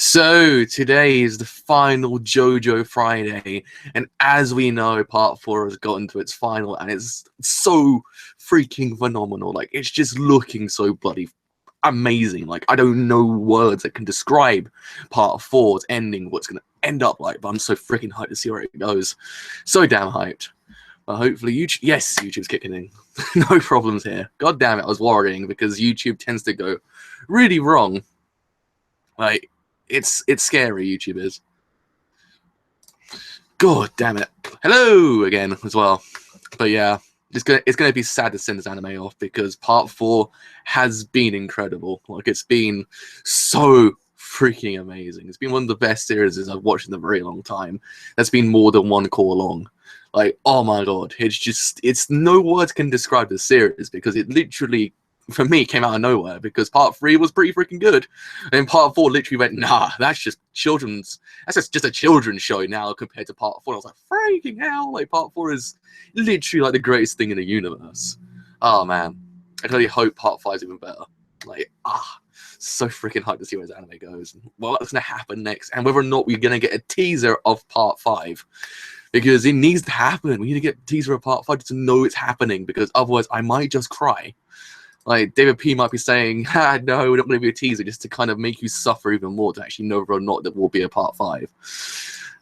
So today is the final JoJo Friday, and as we know, Part 4 has gotten to its final, and it's so freaking phenomenal. Like, it's just looking so bloody amazing. Like, I don't know words that can describe Part 4's ending, what's going to end up like, but I'm so freaking hyped to see where it goes. So damn hyped. But hopefully YouTube, yes, YouTube's kicking in. No problems here. God damn it, I was worrying because YouTube tends to go really wrong. Like, it's scary, YouTube is. God damn it. Hello again as well. But yeah, it's gonna be sad to send this anime off because Part 4 has been incredible. Like, it's been so freaking amazing. It's been one of the best series I've watched in a very long time. That's been more than one core long. Like, oh my god, it's no words can describe the series because it literally, for me, came out of nowhere because Part 3 was pretty freaking good. And Part 4 literally went, nah, that's just a children's show now compared to Part 4. And I was like, freaking hell, like, Part 4 is literally like the greatest thing in the universe. Oh man, I really hope Part 5 is even better. Like, so freaking hyped to see where this anime goes, and what's gonna happen next, and whether or not we're gonna get a teaser of Part 5. Because it needs to happen. We need to get a teaser of Part 5 to know it's happening, because otherwise I might just cry. Like, David P might be saying, no, we're not going to be a teaser, just to kind of make you suffer even more to actually know whether or not there will be a Part 5.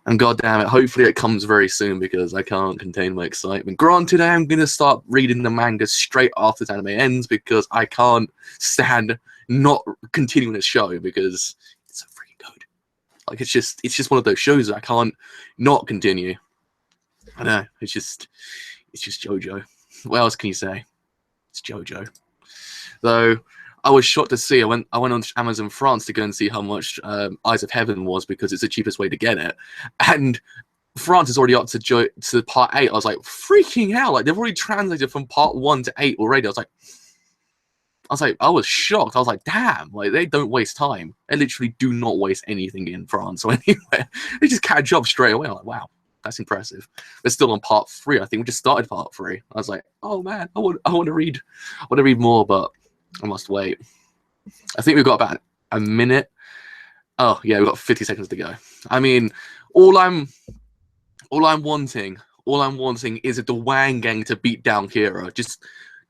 And god damn it, hopefully it comes very soon because I can't contain my excitement. Granted, I am going to start reading the manga straight after this anime ends because I can't stand not continuing the show because it's so freaking good. Like, it's just one of those shows that I can't not continue. I know, it's just JoJo. What else can you say? It's JoJo. Though I was shocked to see, I went on Amazon France to go and see how much Eyes of Heaven was because it's the cheapest way to get it, and France is already up to Part 8. I was like, freaking hell! Like, they've already translated from Part 1 to 8 already. I was shocked. I was like, damn! Like, they don't waste time. They literally do not waste anything in France or anywhere. They just catch up straight away. I'm like, wow. That's impressive. We're still on Part 3. I think we just started Part 3. I was like, oh man, I want to read more, but I must wait. I think we've got about a minute. Oh yeah, we've got 50 seconds to go. I mean, all I'm wanting is the Wang gang to beat down Kira. Just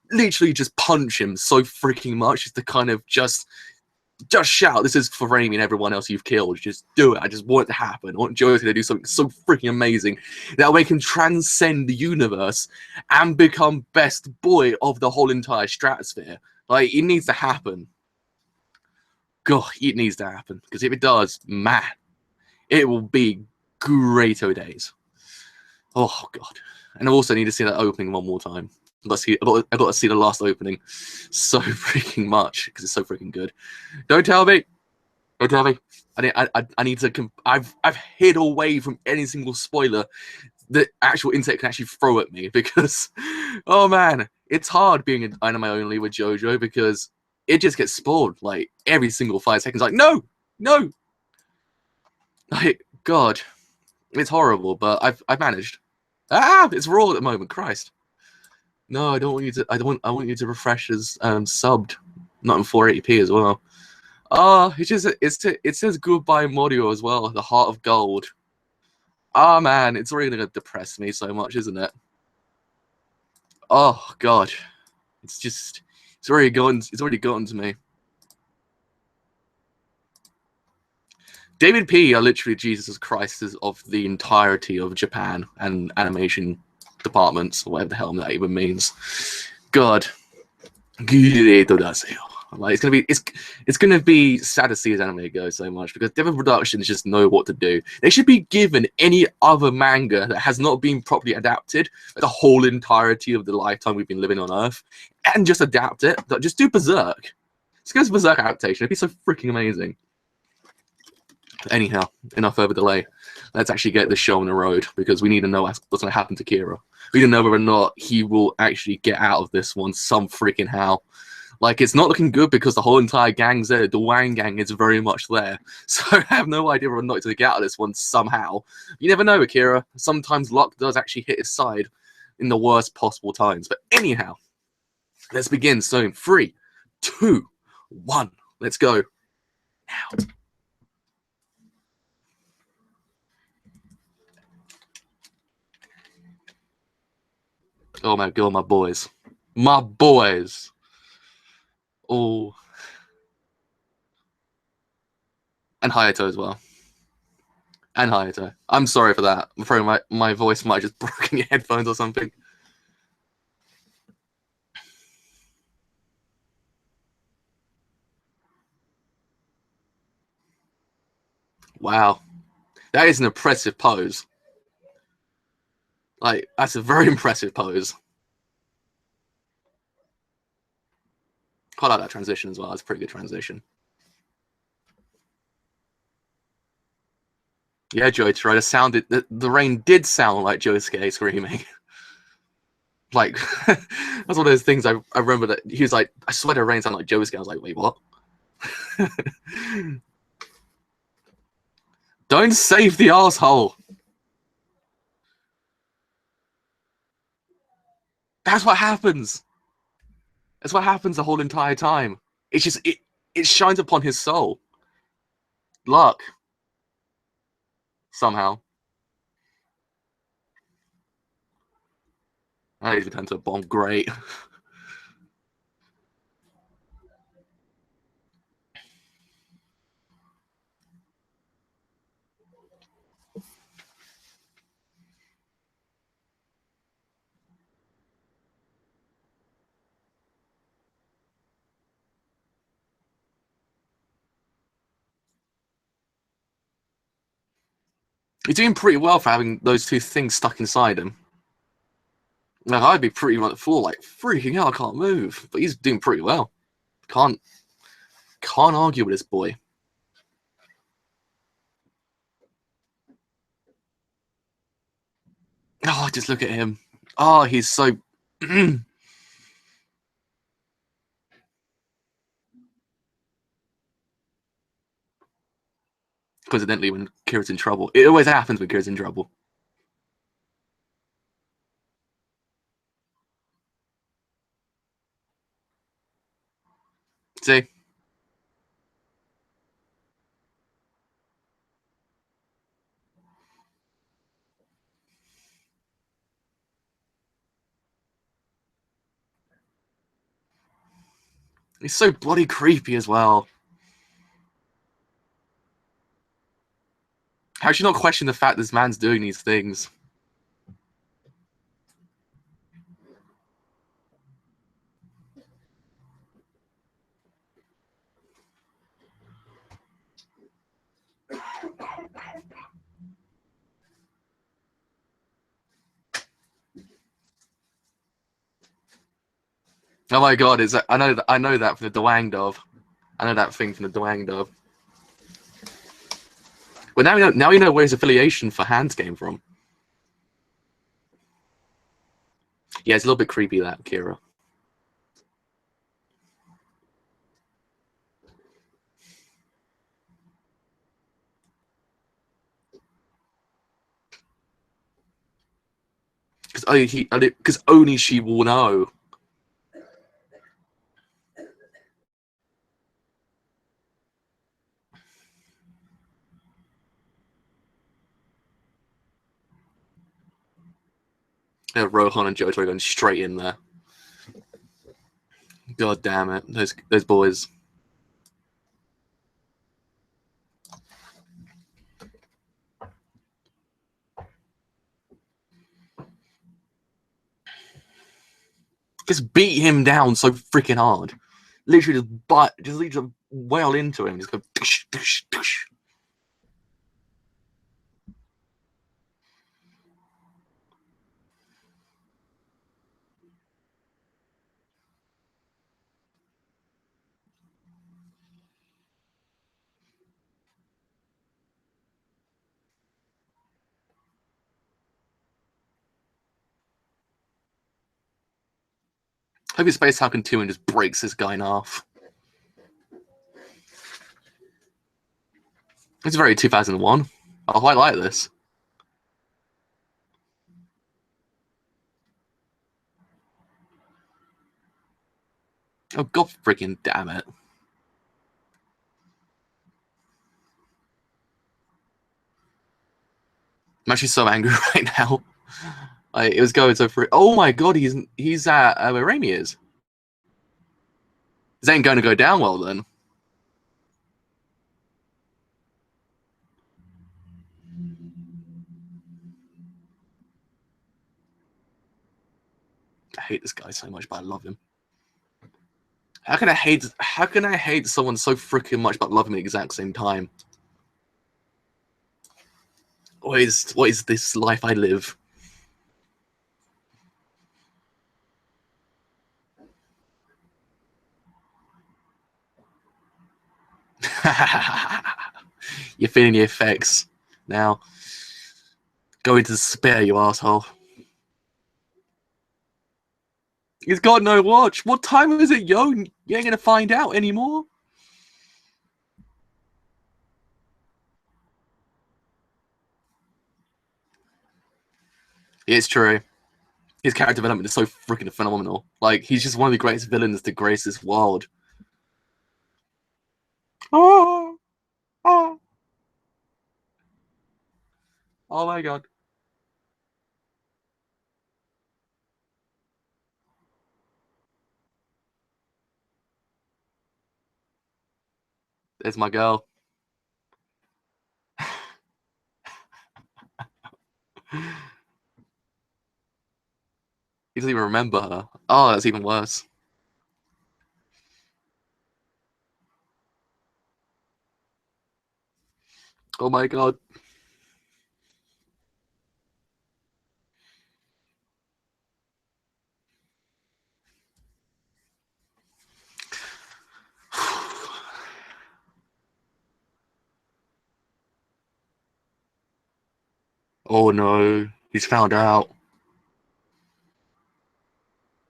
literally just punch him so freaking much, just to kind of just shout, this is for Raimi and everyone else you've killed. Just do it. I just want it to happen. I want Joe to do something so freaking amazing. That way he can transcend the universe and become best boy of the whole entire stratosphere. Like, it needs to happen. God, it needs to happen. Because if it does, man, it will be greato days. Oh, God. And I also need to see that opening one more time. I've got to see the last opening so freaking much because it's so freaking good. Don't tell me. Don't tell me. I need to. I've hid away from any single spoiler the actual internet can actually throw at me because, oh man, it's hard being an anime only with JoJo because it just gets spoiled like every single 5 seconds. Like, no. Like, God, it's horrible, but I've managed. It's raw at the moment. Christ. No, I don't want you to. I want you to refresh as subbed, not in 480p as well. It says goodbye Morio as well. The Heart of Gold. Man, it's really gonna depress me so much, isn't it? Oh God, it's already gotten to me. David P are literally Jesus Christ of the entirety of Japan and animation departments, or whatever the hell that even means. God, like, it's gonna be sad to see his anime go so much because Devon Productions just know what to do. They should be given any other manga that has not been properly adapted the whole entirety of the lifetime we've been living on Earth, and just adapt it. Just do Berserk. Just go to Berserk adaptation. It'd be so freaking amazing. Anyhow, enough further delay. Let's actually get this show on the road because we need to know what's going to happen to Kira. We need to know whether or not he will actually get out of this one some freaking how. Like, it's not looking good because the whole entire gang's there. The Wang gang is very much there. So I have no idea whether or not he's going to get out of this one somehow. You never know, Akira. Sometimes luck does actually hit his side in the worst possible times. But anyhow, let's begin. So in 3, 2, 1, let's go. Now. Oh my god, my boys. My boys. Oh. And Hayato as well. And Hayato. I'm sorry for that. I'm afraid my voice might have just broken your headphones or something. Wow. That is an impressive pose. Like, that's a very impressive pose. Quite like that transition as well. It's a pretty good transition. Yeah, Joey Terada sounded. The rain did sound like Josuke screaming. Like, that's one of those things I remember that he was like, I swear the rain sounded like Josuke. I was like, wait, what? Don't save the asshole. That's what happens. That's what happens the whole entire time. It's just it shines upon his soul. Luck. Somehow. That even turned to a bomb. Great. He's doing pretty well for having those two things stuck inside him. Like, I'd be pretty on the floor, like, freaking hell, I can't move. But he's doing pretty well. Can't argue with this boy. Oh, just look at him. Oh, he's so... Coincidentally, when Kira's in trouble. It always happens when Kira's in trouble. See? He's so bloody creepy as well. How should you not question the fact this man's doing these things? Oh my god, I know that from the Dwang Dove. I know that thing from the Dwang Dove. Well, now you know where his affiliation for hands came from. Yeah, it's a little bit creepy, that, Kira. Because only she will know. Yeah, Rohan and JoJo are going straight in there. God damn it, those boys. Just beat him down so freaking hard. Literally just literally wail into him. Just go. Tush, tush, tush. Hope his Space Falcon 2 and just breaks this guy in half. It's very 2001. I quite like this. Oh god freaking damn it. I'm actually so angry right now. It was going so free. Oh my god, he's at where Raimi is. This ain't going to go down well then. I hate this guy so much, but I love him. How can I hate someone so freaking much but love him at the exact same time? What is this life I live? You're feeling the effects. Now, go into despair, you asshole. He's got no watch. What time is it, yo? You ain't gonna find out anymore. It's true. His character development is so freaking phenomenal. Like, he's just one of the greatest villains to grace this world. Oh, oh, oh my god. There's my girl. He doesn't even remember her. Oh, that's even worse. Oh my god. Oh no. He's found out.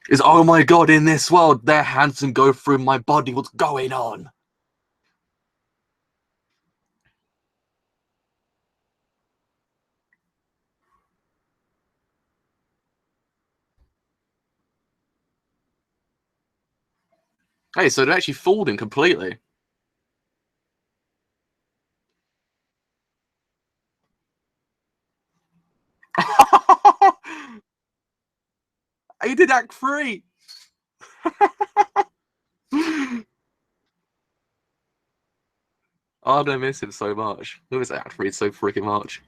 Is oh my god, in this world, their hands can go through my body. What's going on? Hey, so they actually fooled him completely. He did Act 3. Oh, I'm gonna miss him so much. Who is Act 3 so freaking much?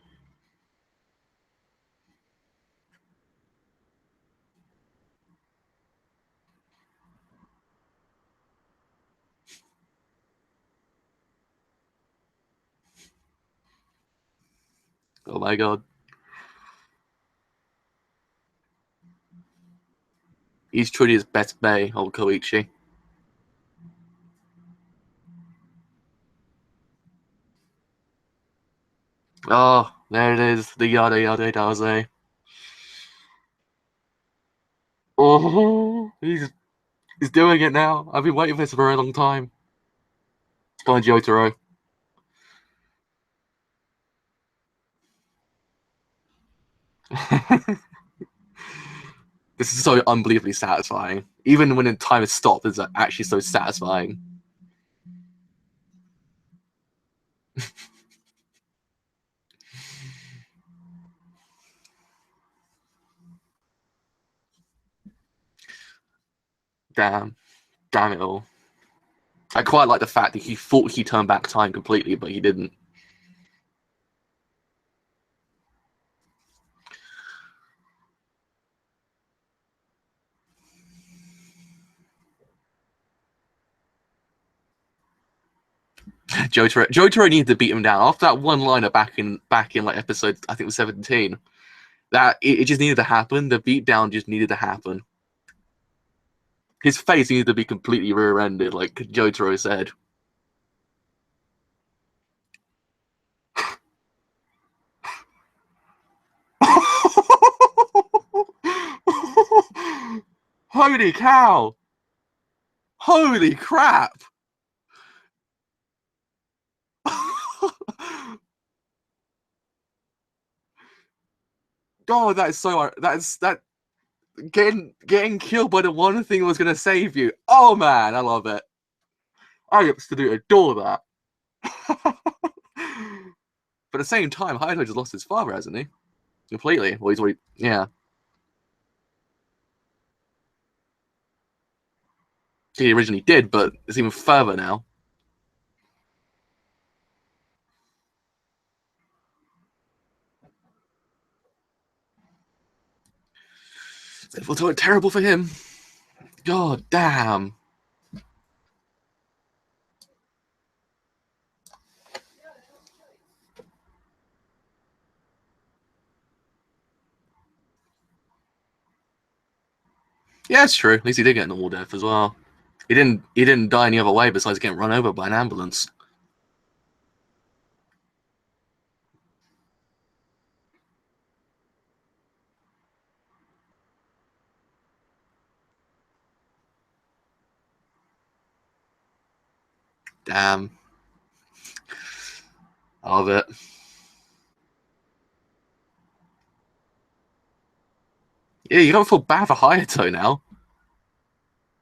Oh my god. He's truly his best bay, old Koichi. Oh, there it is. The yada yada daze. Oh, he's doing it now. I've been waiting for this for a very long time. Come on, Jotaro. This is so unbelievably satisfying. Even when the time has stopped, it's actually so satisfying. Damn. Damn it all. I quite like the fact that he thought he turned back time completely, but he didn't. Jotaro needed to beat him down after that one liner back in like episode, I think it was 17. That it just needed to happen. The beatdown just needed to happen. His face needed to be completely rear-ended, like Jotaro said. Holy cow! Holy crap! God, that is so that getting killed by the one thing that was gonna save you. Oh man, I love it. I absolutely adore that. But at the same time, Hayato just lost his father, hasn't he? Completely. Well, he's already yeah. he originally did, but it's even further now. It felt terrible for him. God damn. Yeah, it's true. At least he did get an normal death as well. He didn't die any other way besides getting run over by an ambulance. Damn. I love it. Yeah, you don't feel bad for Hayato now.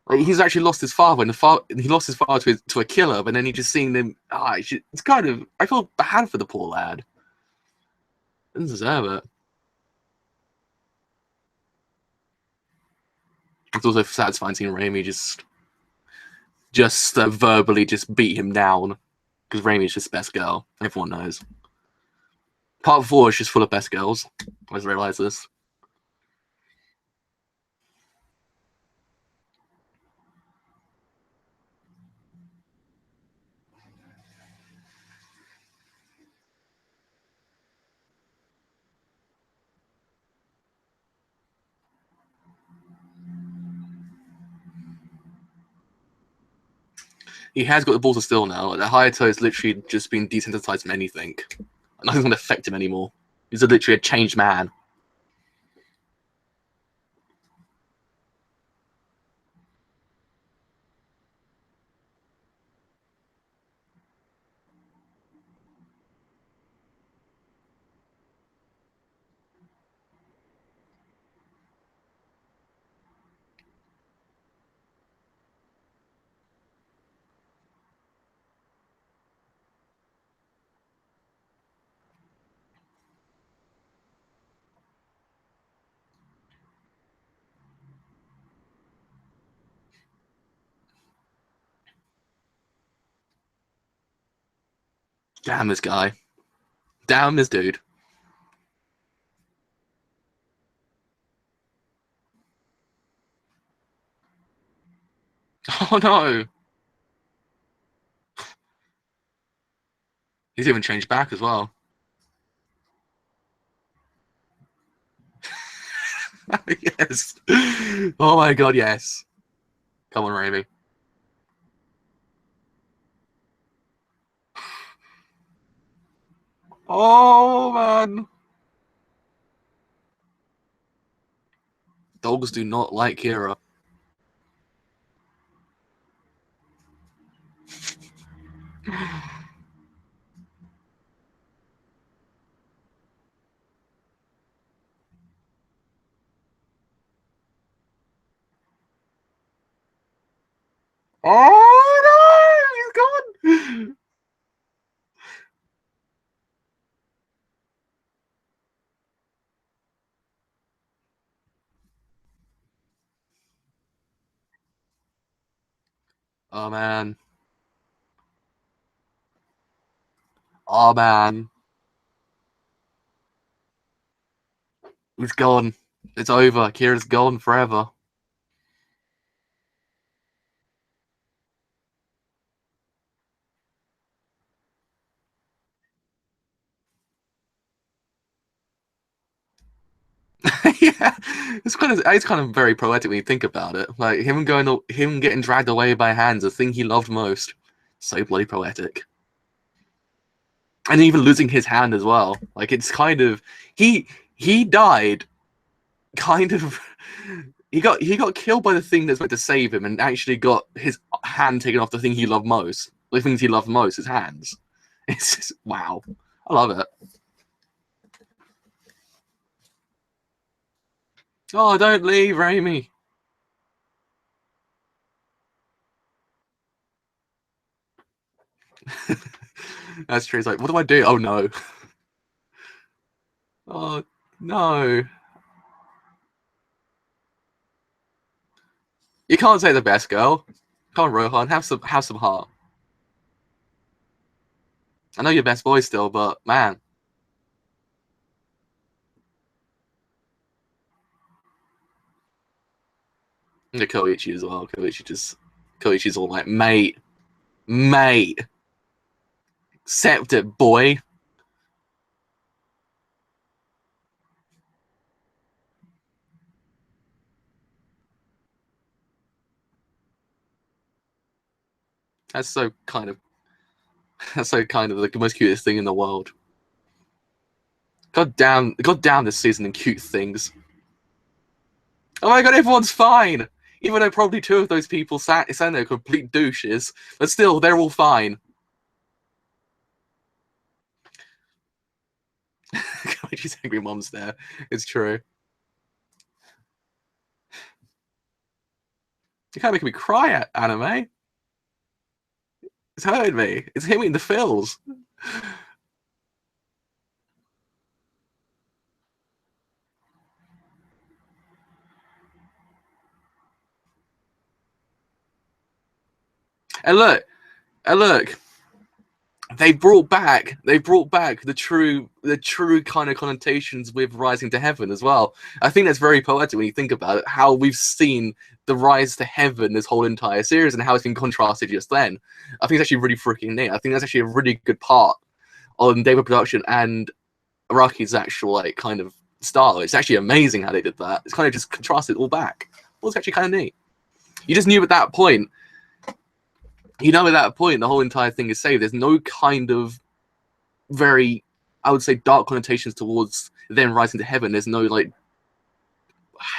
Like, he's actually lost his father, and he lost his father to a killer, but then he just seeing him. It's kind of. I feel bad for the poor lad. Doesn't deserve it. It's also satisfying seeing Raimi just verbally just beat him down, because Raimi's just best girl. Everyone knows. Part 4 is just full of best girls. I just realised this. He has got the balls of steel now. The Hayato has literally just been desensitized from anything. Nothing's going to affect him anymore. He's literally a changed man. Damn this guy. Damn this dude. Oh no. He's even changed back as well. Yes. Oh my god, yes. Come on, Raimi. Oh man. Dogs do not like Kira. Oh no, he's gone. Oh man. Oh man. He's gone. It's over. Kira's gone forever. Yeah, it's kind of very poetic when you think about it. Like him getting dragged away by hands, the thing he loved most. So bloody poetic. And even losing his hand as well. Like it's kind of he died kind of he got killed by the thing that's meant to save him and actually got his hand taken off the thing he loved most. The things he loved most, his hands. It's just wow. I love it. Oh, don't leave, Raimi. That's true. It's like, what do I do? Oh no. Oh no. You can't say the best girl. Come on, Rohan, have some heart. I know you're best boy still, but man. And the Koichi as well. Koichi's all like, mate, accept it, boy. That's so kind of the most cutest thing in the world. God damn this season and cute things. Oh my god, everyone's fine! Even though probably two of those people sat there complete douches, but still, they're all fine. Koichi's angry mom's there. It's true. You can't make me cry at anime. It's hurting me. It's hitting me in the feels. And look, they brought back the true kind of connotations with rising to heaven as well. I think that's very poetic when you think about it, how we've seen the rise to heaven this whole entire series and how it's been contrasted just then. I think it's actually really freaking neat. I think that's actually a really good part on David production and Araki's actual like kind of style. It's actually amazing how they did that. It's kind of just contrasted all back. It was actually kind of neat. You just knew at that point, the whole entire thing is saved. There's no kind of very, I would say, dark connotations towards them rising to heaven. There's no like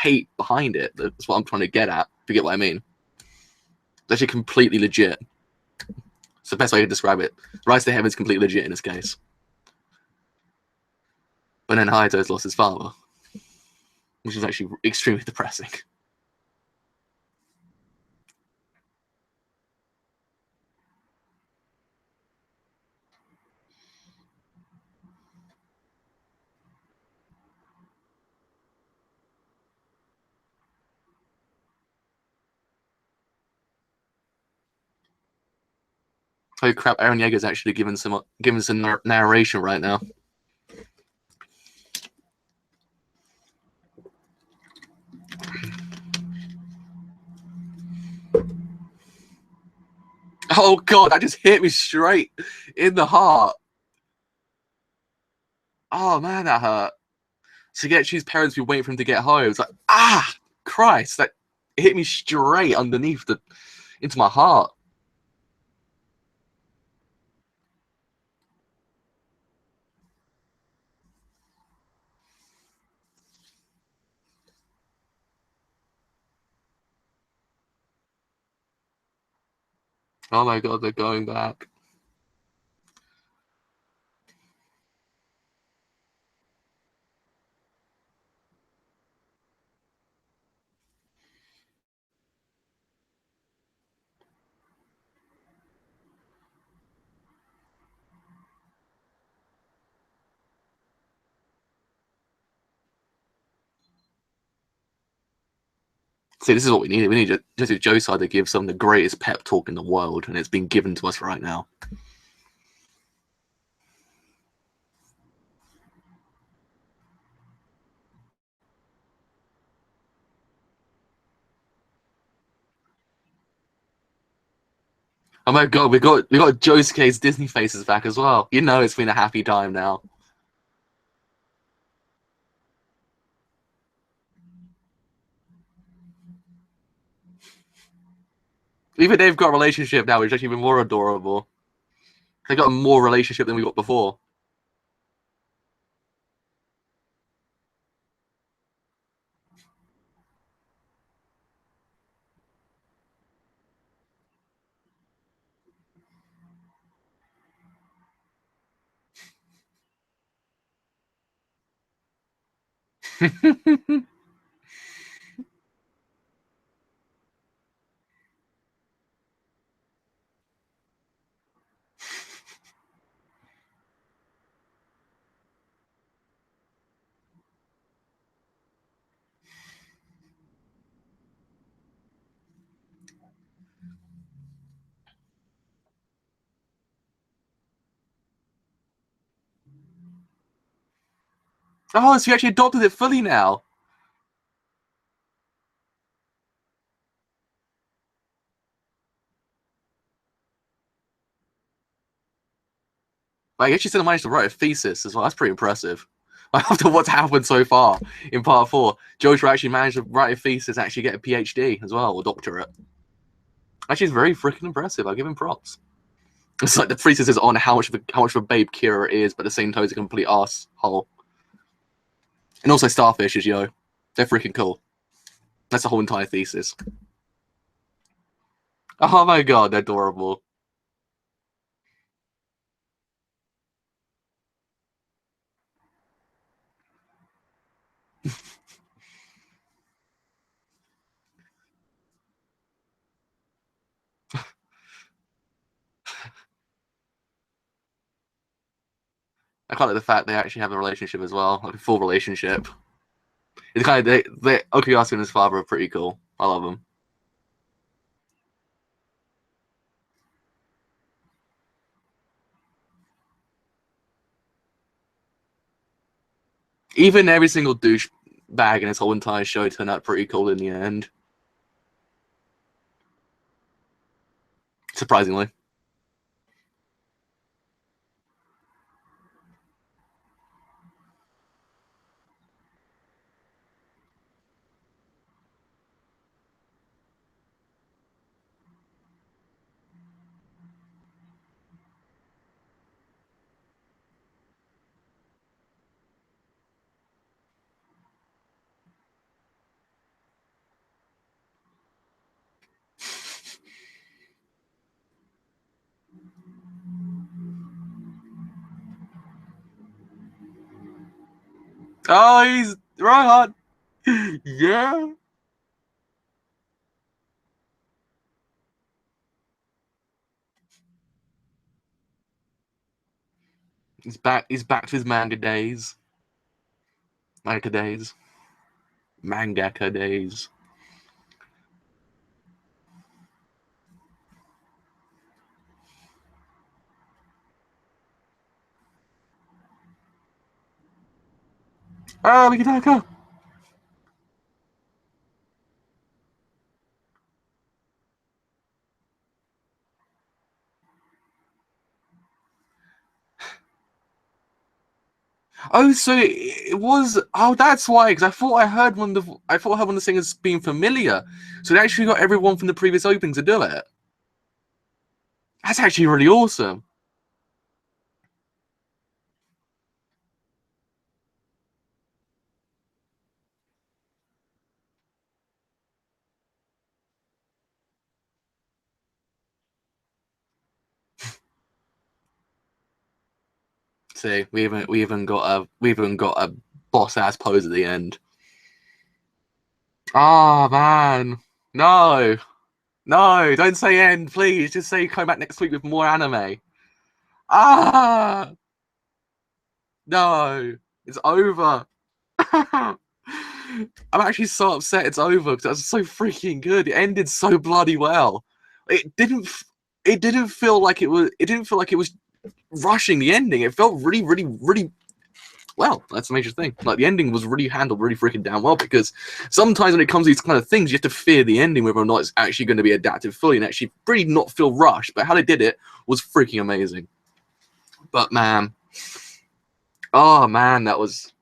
hate behind it. That's what I'm trying to get at. If you get what I mean. It's actually completely legit. It's the best way to describe it. Rise to heaven is completely legit in this case. But then Hayato's lost his father, which is actually extremely depressing. Oh crap! Aaron Yeager's actually giving some narration right now. Oh god, that just hit me straight in the heart. Oh man, that hurt. Shigechi's parents be waiting for him to get home. It's like, Christ, that hit me straight underneath into my heart. Oh my god, they're going back. See, this is what we needed. We need just a Joe side to give some of the greatest pep talk in the world, and it's been given to us right now. Oh my god, we got Josuke's Disney faces back as well. You know it's been a happy time now. Even they've got a relationship now, which is actually even more adorable. They got a more relationship than we got before. Oh, so you actually adopted it fully now. Like, I guess you still managed to write a thesis as well. That's pretty impressive. After what's happened so far in part 4, JoJo actually managed to write a thesis and actually get a PhD as well, or doctorate. Actually, it's very freaking impressive. I'll give him props. It's like the thesis is on how much of a babe Kira is, but at the same time, he's a complete asshole. And also starfishes, yo. They're freaking cool. That's the whole entire thesis. Oh my god, they're adorable. I quite like the fact they actually have a relationship as well, like a full relationship. It's kind of Okuyasu and his father are pretty cool. I love them. Even every single douche bag in his whole entire show turned out pretty cool in the end. Surprisingly. Oh, he's right. Yeah. He's back. He's back to his manga days. Manga days. Mangaka days. Oh, Mikitaka. Oh, so it was. Oh, that's why. Because I thought I heard one of the singers being familiar. So they actually got everyone from the previous opening to do it. That's actually really awesome. See, we even got a boss ass pose at the end. Oh man, no, no! Don't say end, please. Just say come back next week with more anime. Ah, no, it's over. I'm actually so upset it's over because that's so freaking good. It ended so bloody well. It didn't. It didn't feel like it was. It didn't feel like it was rushing the ending. It felt really, really, really well. That's a major thing. Like the ending was really handled really freaking damn well because sometimes when it comes to these kind of things, you have to fear the ending whether or not it's actually going to be adapted fully and actually really not feel rushed. But how they did it was freaking amazing. But man, oh man, that was.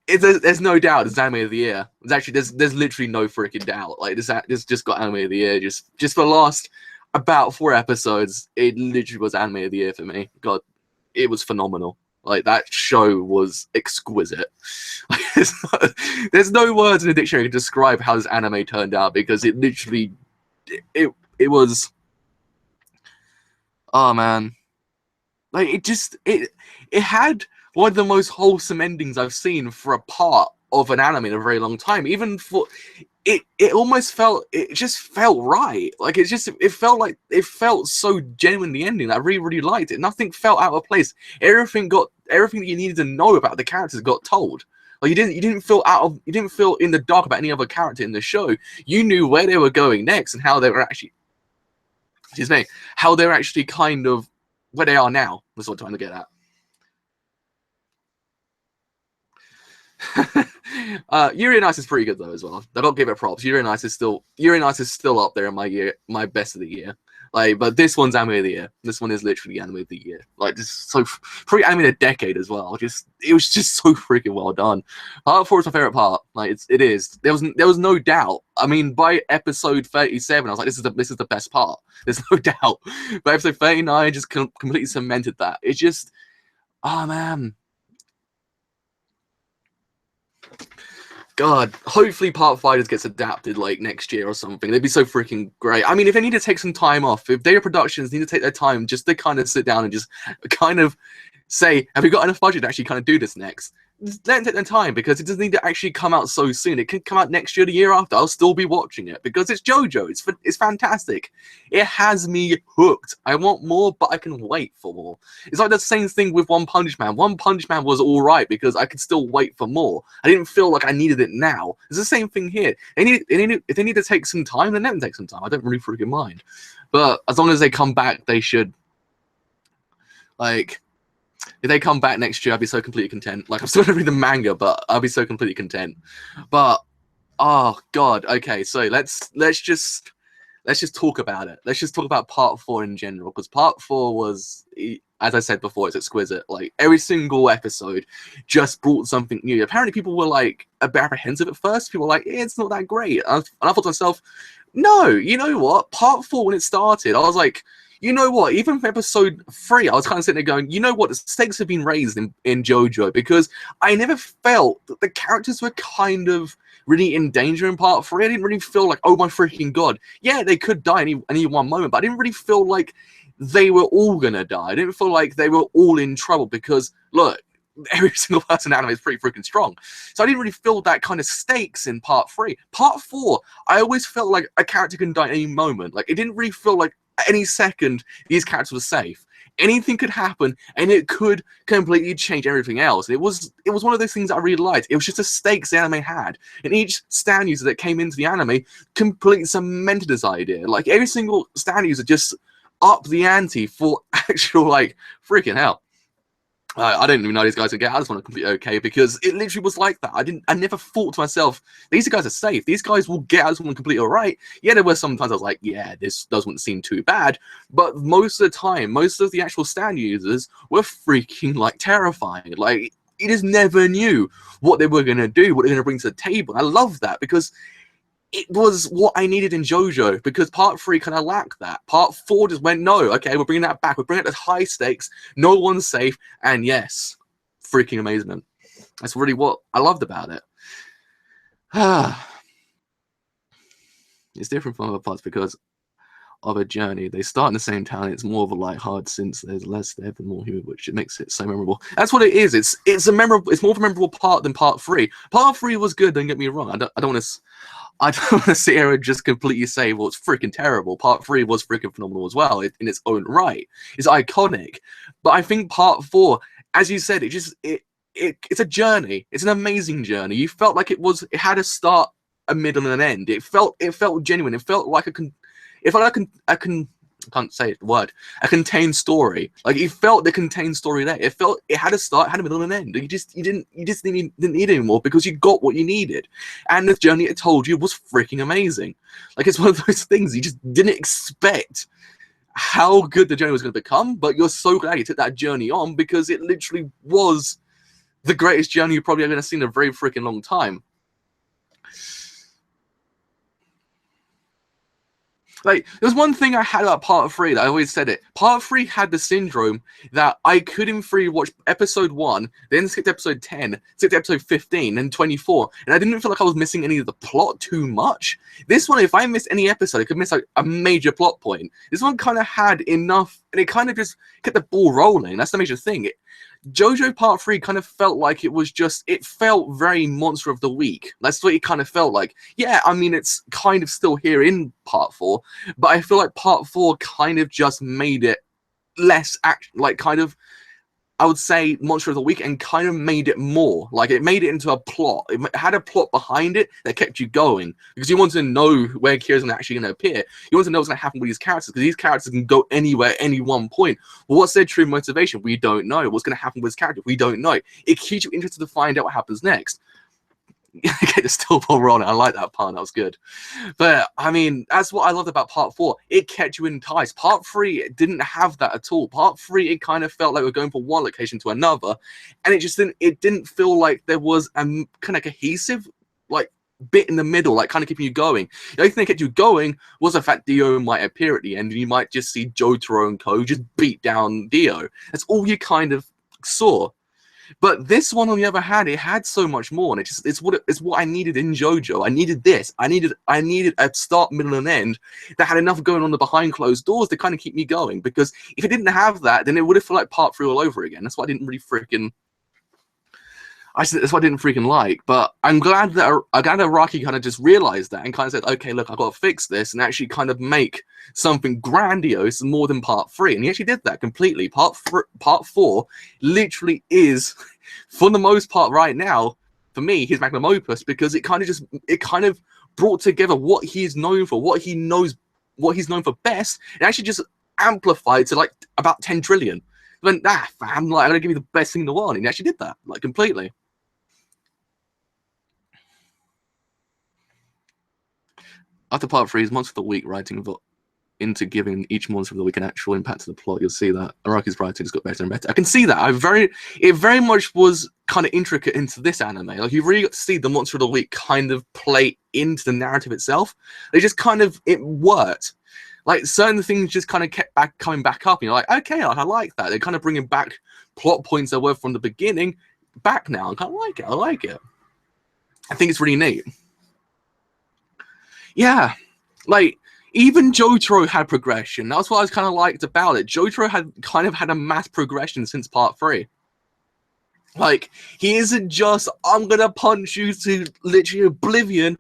There's no doubt it's anime of the year. There's literally no freaking doubt. Like this just got anime of the year. Just for the last about 4 episodes, it literally was anime of the year for me. God, it was phenomenal. Like that show was exquisite. Like, there's no words in the dictionary to describe how this anime turned out because it literally it was. Oh man, like it had one of the most wholesome endings I've seen for a part of an anime in a very long time. Even for it almost felt it just felt right. Like it felt so genuine the ending that I really, really liked it. Nothing felt out of place. Everything that you needed to know about the characters got told. Like you didn't feel in the dark about any other character in the show. You knew where they were going next and how they were actually excuse me, how they're actually kind of where they are now, was what I'm trying to get at. Yuri on Ice is pretty good though as well. I don't give it props. Yuri on Ice is still up there in my best of the year. Like, but this one's anime of the year. This one is literally anime of the year. Like, just so probably anime of the decade as well. It was just so freaking well done. Part 4 is my favorite part. Like, it is. There was no doubt. I mean, by episode 37, I was like, this is the best part. There's no doubt. But episode 39 just completely cemented that. It's just, oh man. God, hopefully part 5 just gets adapted like next year or something. They'd be so freaking great. I mean, if they need to take some time off, if Data Productions need to take their time just to kind of sit down and just kind of say, have we got enough budget to actually kind of do this next? Just let them take their time, because it doesn't need to actually come out so soon. It can come out next year, the year after. I'll still be watching it because it's JoJo. It's fantastic. It has me hooked. I want more, but I can wait for more. It's like the same thing with One Punch Man. One Punch Man was all right because I could still wait for more. I didn't feel like I needed it now. It's the same thing here. If they need to take some time, then let them take some time. I don't really freaking mind. But as long as they come back, they should. Like, if they come back next year, I'd be so completely content. Like, I'm still gonna read the manga, but I'll be so completely content. But oh god, okay, so let's just talk about it. Let's just talk about part 4 in general, because part 4 was, as I said before, it's exquisite. Like, every single episode just brought something new. Apparently, people were like a bit apprehensive at first. People were like, it's not that great. And I thought to myself, no, you know what? Part 4, when it started, I was like, you know what? Even for episode 3, I was kind of sitting there going, you know what? The stakes have been raised in JoJo, because I never felt that the characters were kind of really in danger in part 3. I didn't really feel like, oh my freaking god. Yeah, they could die any one moment, but I didn't really feel like they were all gonna die. I didn't feel like they were all in trouble, because, look, every single person in anime is pretty freaking strong. So I didn't really feel that kind of stakes in part 3. Part 4, I always felt like a character can die at any moment. Like, it didn't really feel like any second these characters were safe. Anything could happen, and it could completely change everything else. It was one of those things that I really liked. It was just the stakes the anime had, and each stand user that came into the anime completely cemented this idea. Like, every single stand user just upped the ante for actual, like, freaking hell. I didn't even know these guys would get out of this one completely okay, because it literally was like that. I never thought to myself, these guys are safe. These guys will get out of this one completely all right. Yeah, there were sometimes I was like, yeah, this doesn't seem too bad. But most of the time, most of the actual stand users were freaking, like, terrifying. Like, you just never knew what they were going to do, what they're going to bring to the table. I love that, because it was what I needed in JoJo, because part 3 kind of lacked that. Part 4 just went, no, okay, we're bringing that back. We're bringing it to high stakes. No one's safe. And yes, freaking amazement. That's really what I loved about it. It's different from other parts because of a journey. They start in the same town. It's more of a light-hearted, since there's less there and more humor, which makes it so memorable. That's what it is. It's more of a memorable part than part 3. Part 3 was good, don't get me wrong. I don't want to sit here and just completely say, well, it's freaking terrible. Part 3 was freaking phenomenal as well in its own right. It's iconic. But I think part 4, as you said, it's a journey. It's an amazing journey. You felt like it had a start, a middle, and an end. It felt genuine. It felt like I can't say the word, a contained story. Like, it felt the contained story there. It felt it had a start, had a middle, and an end. You didn't need anymore, because you got what you needed. And the journey it told you was freaking amazing. Like, it's one of those things you just didn't expect how good the journey was going to become, but you're so glad you took that journey on, because it literally was the greatest journey you're probably ever going to see in a very freaking long time. Like, there's one thing I had about part 3 that I always said it. Part 3 had the syndrome that I could in theory watch episode 1, then skip to episode 10, skip to episode 15, and 24, and I didn't feel like I was missing any of the plot too much. This one, if I missed any episode, I could miss like a major plot point. This one kind of had enough, and it kind of just kept the ball rolling. That's the major thing. JoJo Part 3 kind of felt like it felt very Monster of the Week. That's what it kind of felt like. Yeah, I mean, it's kind of still here in Part 4, but I feel like Part 4 kind of just made it less I would say Monster of the Week, and kind of made it more. Like, it made it into a plot. It had a plot behind it that kept you going, because you wanted to know where Kira's actually going to appear. You want to know what's going to happen with these characters, because these characters can go anywhere, any one point. Well, what's their true motivation? We don't know. What's going to happen with this character? We don't know. It keeps you interested to find out what happens next. Get the still ball rolling. I like that part. That was good. But I mean, that's what I loved about part 4. It kept you enticed. Part 3 didn't have that at all. Part 3, it kind of felt like we're going from one location to another, and it didn't feel like there was a kind of cohesive like bit in the middle, like kind of keeping you going. The only thing that kept you going was the fact Dio might appear at the end, and you might just see Jotaro and co just beat down Dio. That's all you kind of saw. But this one, on the other hand, it had so much more, and it's what I needed in JoJo. I needed this. I needed a start, middle, and end that had enough going on the behind closed doors to kind of keep me going. Because if it didn't have that, then it would have felt like part 3 all over again. That's why I didn't really freaking. That's what I didn't freaking like. But I'm glad that Araki kind of just realized that and kind of said, okay, look, I've got to fix this and actually kind of make something grandiose more than part 3. And he actually did that completely. Part 4 literally is, for the most part right now, for me, his magnum opus, because it kind of brought together what he's known for, what he's known for best, and actually just amplified to like about 10 trillion. Then fam, like, I'm gonna give you the best thing in the world, and he actually did that, like, completely. After part 3, his monster of the week writing into giving each monster of the week an actual impact to the plot. You'll see that Araki's writing has got better and better. I can see that. It very much was kind of intricate into this anime. Like, you really got to see the monster of the week kind of play into the narrative itself. It worked. Like, certain things just kind of kept coming back up, and you're like, okay, I like that. They're kind of bringing back plot points that were from the beginning back now. I kind of like it. I like it. I think it's really neat. Yeah, like, even Jotaro had progression. That's what I kind of liked about it. Jotaro had a mass progression since part 3. Like, he isn't just, I'm gonna punch you to literally oblivion,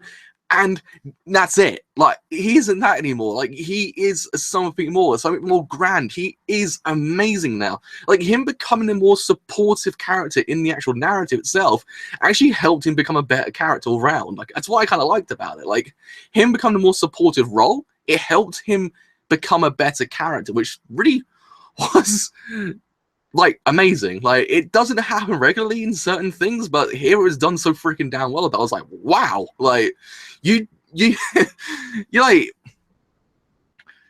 and that's it. Like, he isn't that anymore. Like, he is something more grand. He is amazing now. Like, him becoming a more supportive character in the actual narrative itself actually helped him become a better character all around. Like, that's what I kind of liked about it. Like, him becoming a more supportive role, it helped him become a better character, which really was like amazing. Like, it doesn't happen regularly in certain things, but here it was done so freaking damn well that I was like, wow. Like, you're like,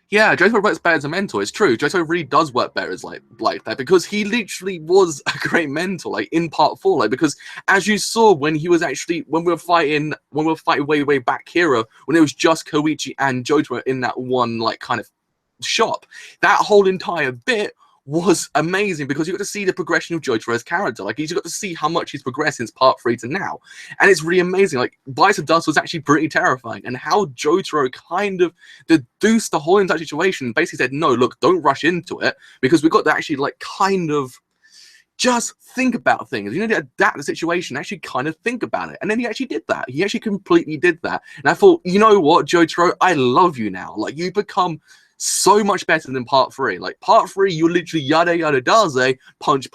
yeah, Jotaro works better as a mentor. It's true. Jotaro really does work better as like that, because he literally was a great mentor, like, in part 4. Like, because as you saw when we were fighting way back here, when it was just Koichi and Jotaro in that one like kind of shop, that whole entire bit was amazing, because you got to see the progression of Jotaro's character. Like, you got to see how much he's progressed since part 3 to now, and it's really amazing. Like, Bites of Dust was actually pretty terrifying, and how Jotaro kind of deduced the whole entire situation, basically said, no, look, don't rush into it, because we've got to actually like kind of just think about things. You know, to adapt the situation, actually kind of think about it. And then he actually did that. He actually completely did that. And I thought, you know what, Jotaro, I love you now. Like, you become so much better than part 3. Like, part 3, you literally yada yada daze, punch,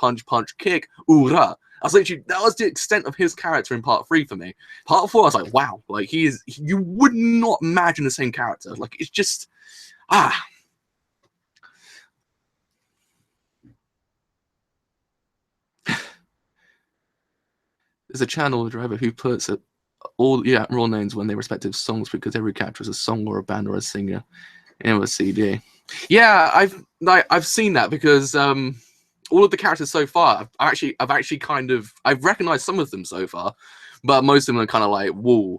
kick, oora. That was the extent of his character in part 3 for me. Part 4, I was like, wow, like, you would not imagine the same character. Like, it's just, There's a channel driver who puts all raw names when their respective songs, because every character is a song or a band or a singer in a CD. Yeah, I've seen that, because all of the characters so far, I've recognized some of them so far, but most of them are kind of like, whoa.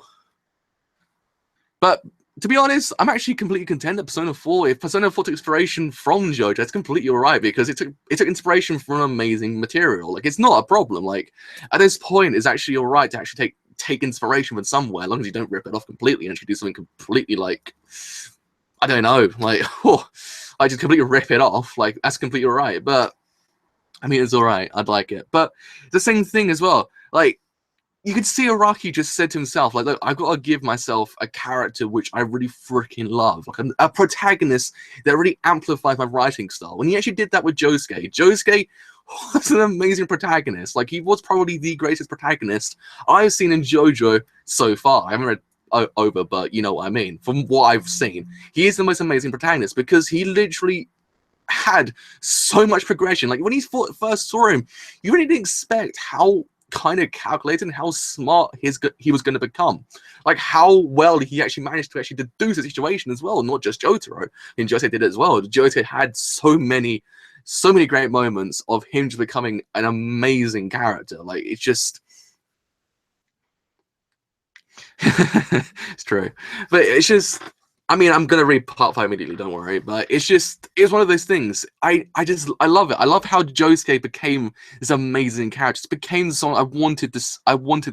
But to be honest, I'm actually completely content that Persona 4, if Persona 4 took inspiration from JoJo, that's completely alright, because it took inspiration from amazing material. Like, it's not a problem. Like, at this point, it's actually alright to actually take inspiration from somewhere, as long as you don't rip it off completely and actually do something completely, like, I don't know, like, I just completely rip it off. Like, that's completely alright. But I mean, it's alright. I'd like it. But the same thing as well. Like, you could see Araki just said to himself, like, look, I've got to give myself a character which I really freaking love. Like, a protagonist that really amplifies my writing style. When he actually did that with Josuke. Josuke was an amazing protagonist. Like, he was probably the greatest protagonist I've seen in JoJo so far. I haven't read over, but you know what I mean. From what I've seen, he is the most amazing protagonist, because he literally had so much progression. Like, when he first saw him, you really didn't expect how kind of calculating how smart he was going to become, like how well he actually managed to actually deduce the situation as well, not just Jotaro. And Jotaro did it as well. Jotaro had so many great moments of him just becoming an amazing character. Like, it's just it's true, but it's just, I mean, I'm gonna read part 5 immediately, don't worry, but it's one of those things. I love it. I love how Josuke became this amazing character. Just became someone I wanted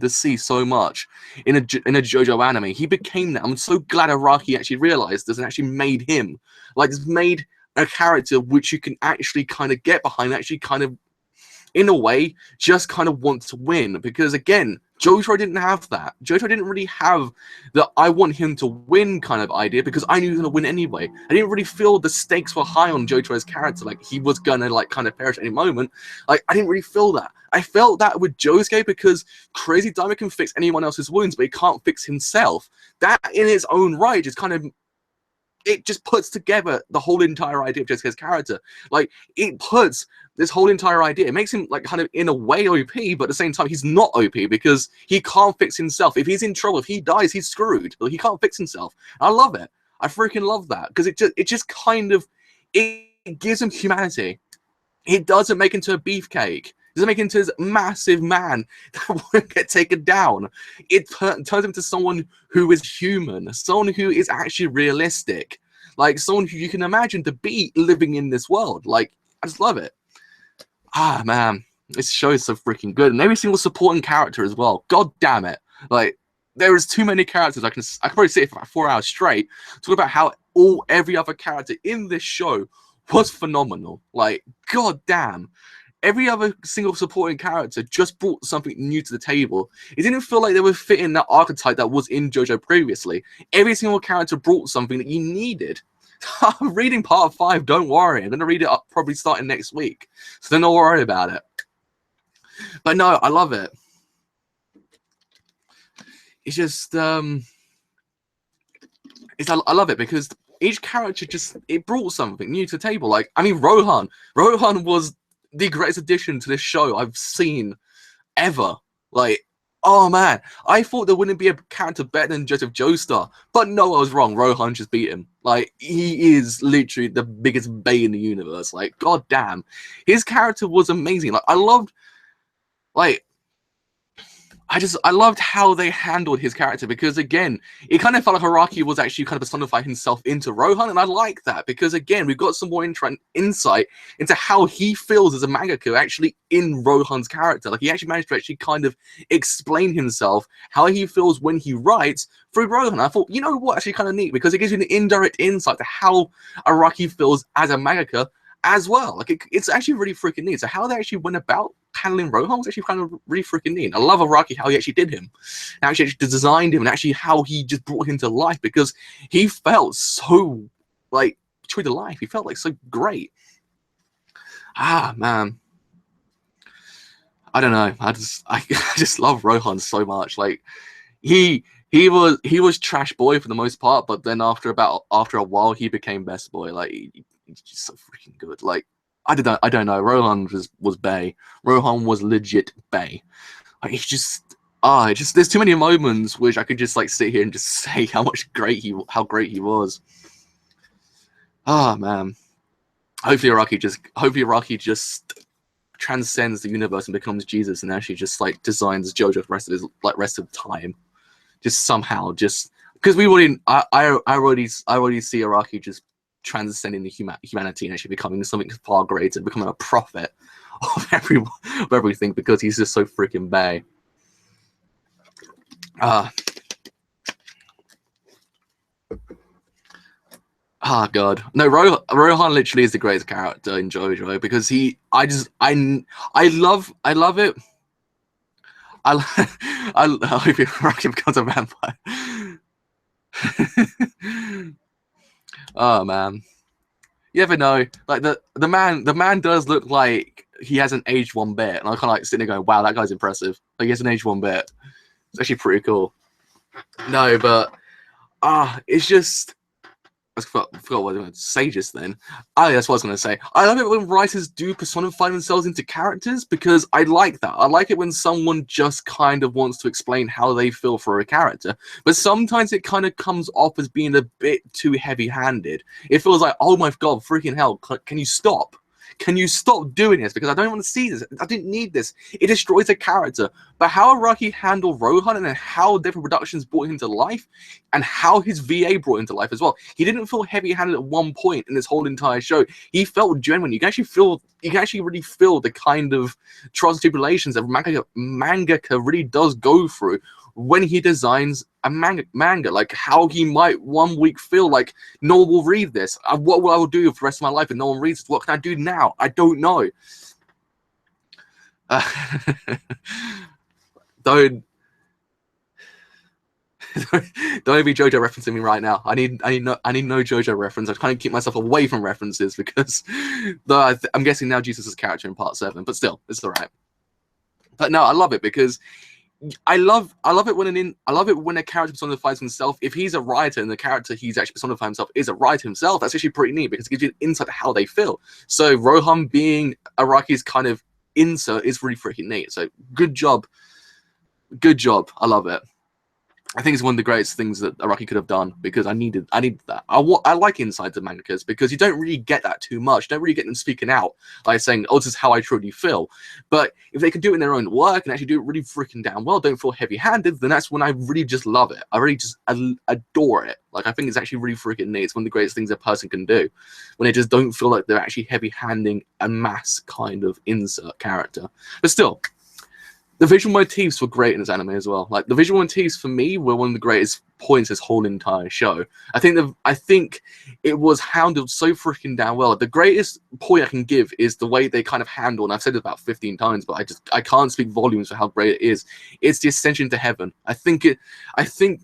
to see so much in a JoJo anime. He became that. I'm so glad Araki actually realized this and actually made him, like, it's made a character which you can actually kind of get behind, actually kind of, in a way, just kind of want to win. Because again, Jotaro didn't have that. Jotaro didn't really have the I want him to win kind of idea, because I knew he was going to win anyway. I didn't really feel the stakes were high on Jotaro's character, like he was going to like kind of perish at any moment. Like, I didn't really feel that. I felt that with Josuke, because Crazy Diamond can fix anyone else's wounds, but he can't fix himself. That in its own right just kind of, it just puts together the whole entire idea of Josuke's character. Like, it puts this whole entire idea, it makes him like kind of in a way OP, but at the same time he's not OP because he can't fix himself. If he's in trouble, if he dies, he's screwed. He can't fix himself. I love it. I freaking love that, because it just kind of, it gives him humanity. It doesn't make him into a beefcake. It doesn't make him into this massive man that won't get taken down. It turns him into someone who is human, someone who is actually realistic, like someone who you can imagine to be living in this world. Like, I just love it. Ah, man, this show is so freaking good, and every single supporting character as well. God damn it! Like, there is too many characters. I can probably sit for about 4 hours straight talk about how every other character in this show was phenomenal. Like, god damn, every other single supporting character just brought something new to the table. It didn't feel like they were fitting that archetype that was in JoJo previously. Every single character brought something that you needed. I'm reading part 5, don't worry. I'm going to read it up probably starting next week, so don't worry about it. But no, I love it. It's just, I love it because each character just, it brought something new to the table. Like, I mean, Rohan was the greatest addition to this show I've seen ever. Like, oh man, I thought there wouldn't be a character better than Joseph Joestar, but no, I was wrong. Rohan just beat him. Like, he is literally the biggest bae in the universe. Like, god damn, his character was amazing. Like, I loved how they handled his character, because again, it kind of felt like Araki was actually kind of personifying himself into Rohan, and I like that because again, we've got some more insight into how he feels as a mangaka actually in Rohan's character. Like, he actually managed to actually kind of explain himself, how he feels when he writes through Rohan. I thought, you know what, actually kind of neat, because it gives you an indirect insight to how Araki feels as a mangaka as well. Like, it's actually really freaking neat. So how they actually went about handling Rohan was actually kind of really freaking neat. I love Araki, how he actually did him, and actually designed him, and actually how he just brought him to life, because he felt so like true to life. He felt like so great. Ah, man, I don't know. I just love Rohan so much. Like, he was trash boy for the most part, but then after a while he became best boy. Like, he's just so freaking good. Like, I don't know. Rohan was bae. Rohan was legit bae. Like, it's just there's too many moments which I could just like sit here and just say how great he was. Ah, man. Hopefully Araki just transcends the universe and becomes Jesus, and actually just like designs JoJo for the rest of his rest of time. Just somehow, just because I already see Araki just transcending the humanity and actually becoming something far greater, becoming a prophet of everything, because he's just so freaking bae. God, no, Rohan literally is the greatest character in JoJo, because I love it. I hope Araki becomes a vampire. Oh man, you ever know? Like, the man does look like he hasn't aged one bit, and I kind of like sitting there going, "Wow, that guy's impressive." Like, he hasn't aged one bit. It's actually pretty cool. No, but it's just forgot what I was going to say just then. Oh, that's what I was going to say. I love it when writers do personify themselves into characters because I like that. I like it when someone just kind of wants to explain how they feel for a character, but sometimes it kind of comes off as being a bit too heavy-handed. It feels like, oh my god, freaking hell, can you stop? Can you stop doing this? Because I don't want to see this. I didn't need this. It destroys a character. But how Araki handled Rohan and then how different productions brought him to life and how his VA brought him to life as well. He didn't feel heavy-handed at one point in this whole entire show. He felt genuine. You can actually really feel the kind of trials and tribulations that mangaka really does go through when he designs a manga, like how he might one week feel like no one will read this. What will I do for the rest of my life if no one reads it? What can I do now? I don't know. Don't be JoJo referencing me right now. I need no JoJo reference. I kind of keep myself away from references because I'm guessing now Jesus is a character in part 7, but still, it's alright. But no, I love it because I love it when a character personifies himself. If he's a writer and the character he's actually personifying himself is a writer himself, that's actually pretty neat because it gives you an insight to how they feel. So Rohan being Araki's kind of insert is really freaking neat. So good job. I love it. I think it's one of the greatest things that Araki could have done because I needed that. I like insights of mangakas because you don't really get that too much. You don't really get them speaking out, like saying, oh, this is how I truly feel. But if they can do it in their own work and actually do it really freaking damn well, don't feel heavy-handed, then that's when I really just love it. I really just adore it. Like, I think it's actually really freaking neat. It's one of the greatest things a person can do when they just don't feel like they're actually heavy-handing a mass kind of insert character. But still, the visual motifs were great in this anime as well. Like, the visual motifs for me were one of the greatest points this whole entire show. I think it was handled so freaking damn well. The greatest point I can give is the way they kind of handle, and I've said it about 15 times, but I can't speak volumes for how great it is. It's the ascension to heaven. I think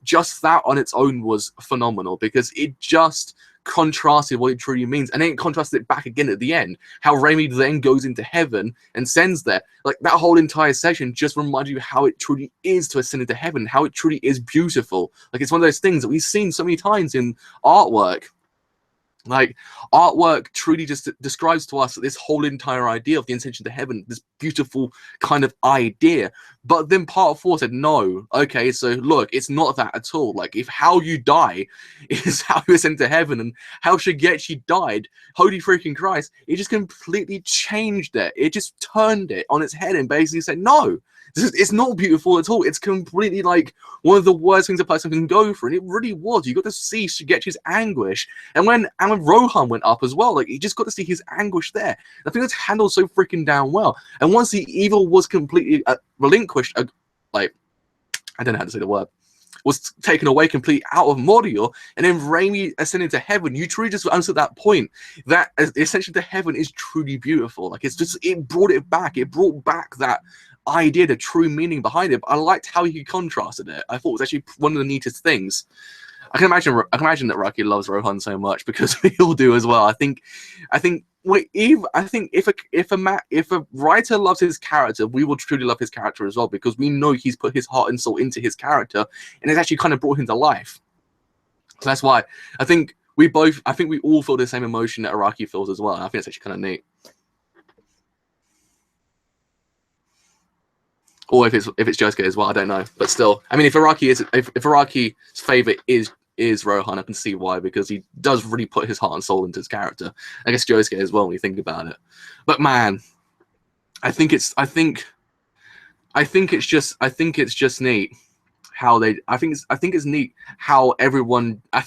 just that on its own was phenomenal because it just contrasted what it truly means, and then it contrasted it back again at the end. How Raimi then goes into heaven and sends there. Like, that whole entire section just reminds you how it truly is to ascend into heaven, how it truly is beautiful. Like, it's one of those things that we've seen so many times in artwork. Like, artwork truly just describes to us this whole entire idea of the ascension to heaven, this beautiful kind of idea. But then part 4 said, no, okay, so look, it's not that at all. Like, if how you die is how you ascend to heaven, and how Shigechi died, holy freaking Christ, it just completely changed it. It just turned it on its head and basically said, no, it's not beautiful at all. It's completely like one of the worst things a person can go through, and it really was. You got to see Shigechi's anguish, and when Rohan went up as well, like, you just got to see his anguish there. I think that's handled so freaking damn well. And once the evil was completely relinquished, like, I don't know how to say the word, was taken away completely out of Moriyo, and then Raimi ascended to heaven, you truly just understood that point, that the ascension to heaven is truly beautiful. Like, it brought it back. It brought back that idea, the true meaning behind it. But I liked how he contrasted it. I thought it was actually one of the neatest things. I can imagine that Raki loves Rohan so much because we all do as well. I think if a writer loves his character, we will truly love his character as well, because we know he's put his heart and soul into his character, and it's actually kind of brought him to life. So that's why I think we all feel the same emotion that Araki feels as well. And I think it's actually kind of neat. Or if it's Josuke as well, I don't know. But still, I mean, if Araki's favorite is Rohan, I can see why, because he does really put his heart and soul into his character. I guess Josuke as well when you think about it. But man, I think it's just neat how they. I think it's neat how everyone. I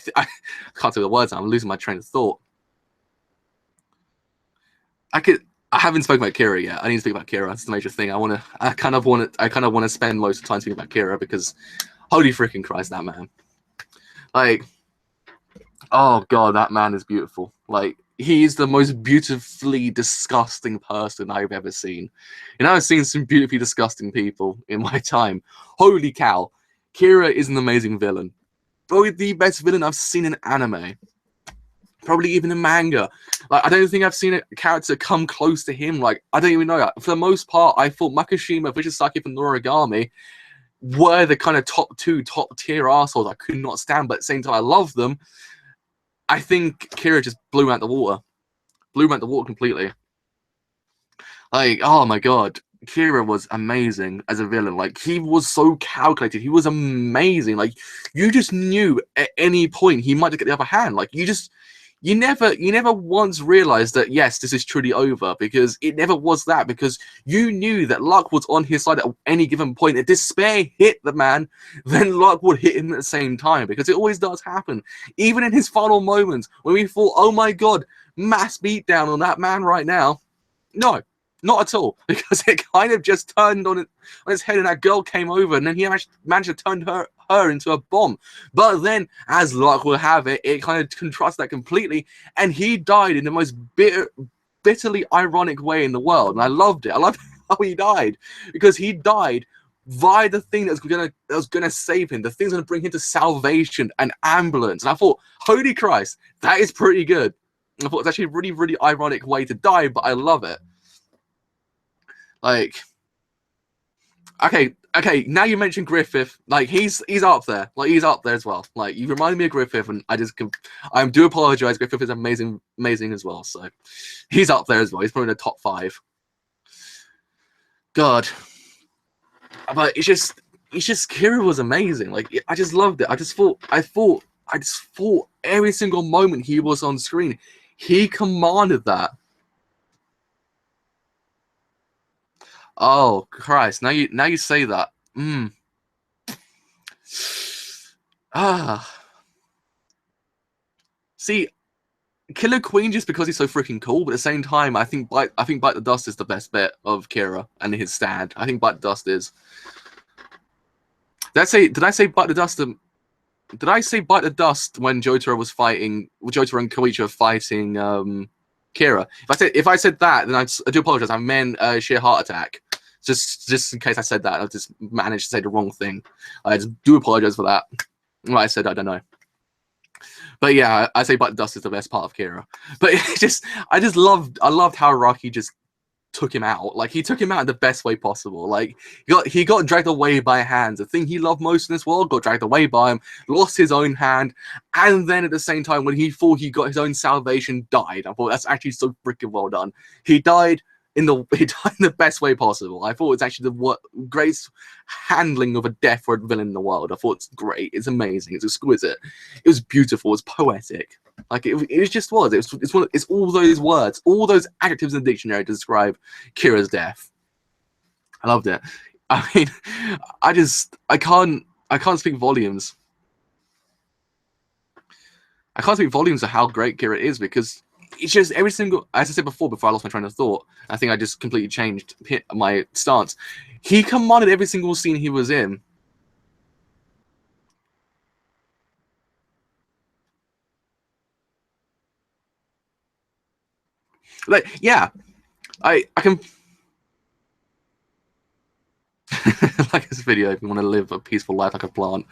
can't say the words. I'm losing my train of thought. I haven't spoken about Kira yet. I need to speak about Kira. That's the major thing. I kind of want to spend most of the time speaking about Kira, because holy freaking Christ, that man. Like, oh god, that man is beautiful. Like, he is the most beautifully disgusting person I've ever seen. And I've seen some beautifully disgusting people in my time. Holy cow. Kira is an amazing villain. Probably the best villain I've seen in anime. Probably even in manga. Like, I don't think I've seen a character come close to him. Like, I don't even know. For the most part, I thought Makishima, Fujisaki, and Noragami were the kind of top tier assholes I could not stand, but at the same time I love them. I think Kira just blew out the water. Blew him out the water completely. Like, oh my god. Kira was amazing as a villain. Like, he was so calculated. He was amazing. Like, you just knew at any point he might get the upper hand. Like, you never once realized that, yes, this is truly over, because it never was that, because you knew that luck was on his side at any given point. If despair hit the man, then luck would hit him at the same time, because it always does happen. Even in his final moments, when we thought, oh my god, mass beatdown on that man right now. No, not at all, because it kind of just turned on its head, and that girl came over, and then he managed to turn her into a bomb. But then, as luck will have it, it kind of contrasts that completely, and he died in the most bitterly ironic way in the world, and I loved it. I loved how he died, because he died via the thing that was gonna save him, the thing's gonna bring him to salvation, an ambulance. And I thought, holy Christ, that is pretty good. I thought it's actually a really, really ironic way to die, but I love it. Like, okay, now you mentioned Griffith, like, he's up there. Like, he's up there as well. Like, you reminded me of Griffith, and I do apologize. Griffith is amazing as well, so he's up there as well. He's probably in the top 5. God. But it's just Kira was amazing. Like, I just loved it. I just thought every single moment he was on screen, he commanded that. Oh Christ! Now you say that. See, Killer Queen just because he's so freaking cool, but at the same time, I think Bite the Dust is the best bit of Kira and his stand. I think Bite the Dust is. Did I say Bite the Dust? Did I say Bite the Dust when Jotaro and Koichi were fighting Kira? If I said that, then I do apologize. I meant sheer heart attack. Just in case I said that, I just managed to say the wrong thing. I just do apologize for that. What I said, I don't know. But yeah, I say Bite the Dust is the best part of Kira. But I loved how Rocky just took him out. Like, he took him out in the best way possible. Like, he got dragged away by hands. The thing he loved most in this world got dragged away by him, lost his own hand, and then at the same time, when he thought he got his own salvation, died. I thought that's actually so freaking well done. He died in the best way possible. I thought it's actually the greatest handling of a death for a villain in the world. I thought it's great. It's amazing. It's exquisite. It was beautiful. It's poetic. Like, it just was. It's all those words, all those adjectives in the dictionary to describe Kira's death. I loved it. I mean, I can't speak volumes. I can't speak volumes of how great Kira is, because it's just every single, as I said before I lost my train of thought, I think I just completely changed my stance. He commanded every single scene he was in. Like, yeah, I can like this video if you want to live a peaceful life like a plant.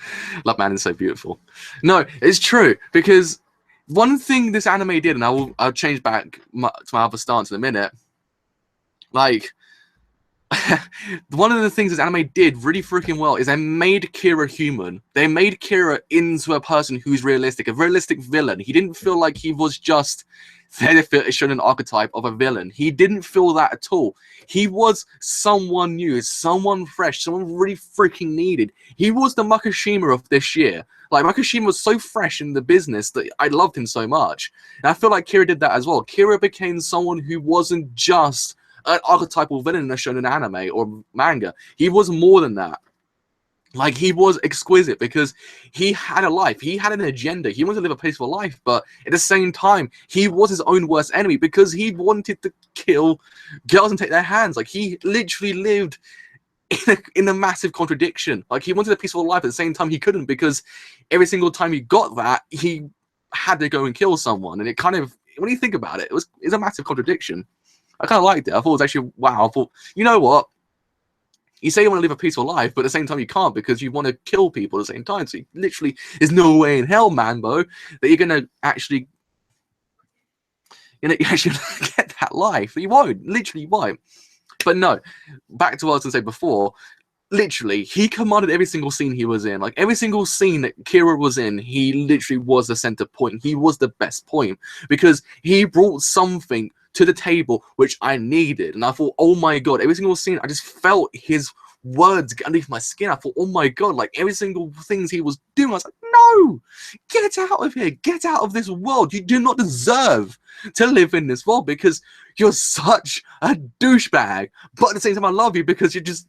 Love Man is so beautiful. No, it's true, because one thing this anime did, and I'll change back to my other stance in a minute. Like, one of the things this anime did really freaking well is they made Kira human. They made Kira into a person who's realistic, a realistic villain. He didn't feel like he was just there to fit a shonen archetype of a villain. He didn't feel that at all. He was someone new, someone fresh, someone really freaking needed. He was the Makishima of this year. Like, Makishima was so fresh in the business that I loved him so much. And I feel like Kira did that as well. Kira became someone who wasn't just an archetypal villain in a shonen anime or manga. He was more than that. Like, he was exquisite because he had a life. He had an agenda. He wanted to live a peaceful life, but at the same time, he was his own worst enemy because he wanted to kill girls and take their hands. Like, he literally lived in a massive contradiction. Like, he wanted a peaceful life, at the same time he couldn't, because every single time he got that, he had to go and kill someone. And it kind of, when you think about it, it's a massive contradiction. I kind of liked it. I thought it was actually, wow. I thought, you know what? You say you want to live a peaceful life, but at the same time you can't, because you want to kill people at the same time. So you literally, there's no way in hell, Manbo, that you're going to actually, get that life. You won't. Literally, you won't. But no, back to what I was going to say before. literally, he commanded every single scene he was in. Like, every single scene that Kira was in, he literally was the center point. He was the best point because he brought something to the table which I needed. And I thought, oh my god, every single scene, I just felt his words get underneath my skin. I thought, oh my god, like every single things he was doing, I was like, no, get out of here, get out of this world. You do not deserve to live in this world because you're such a douchebag. But at the same time, I love you because you're just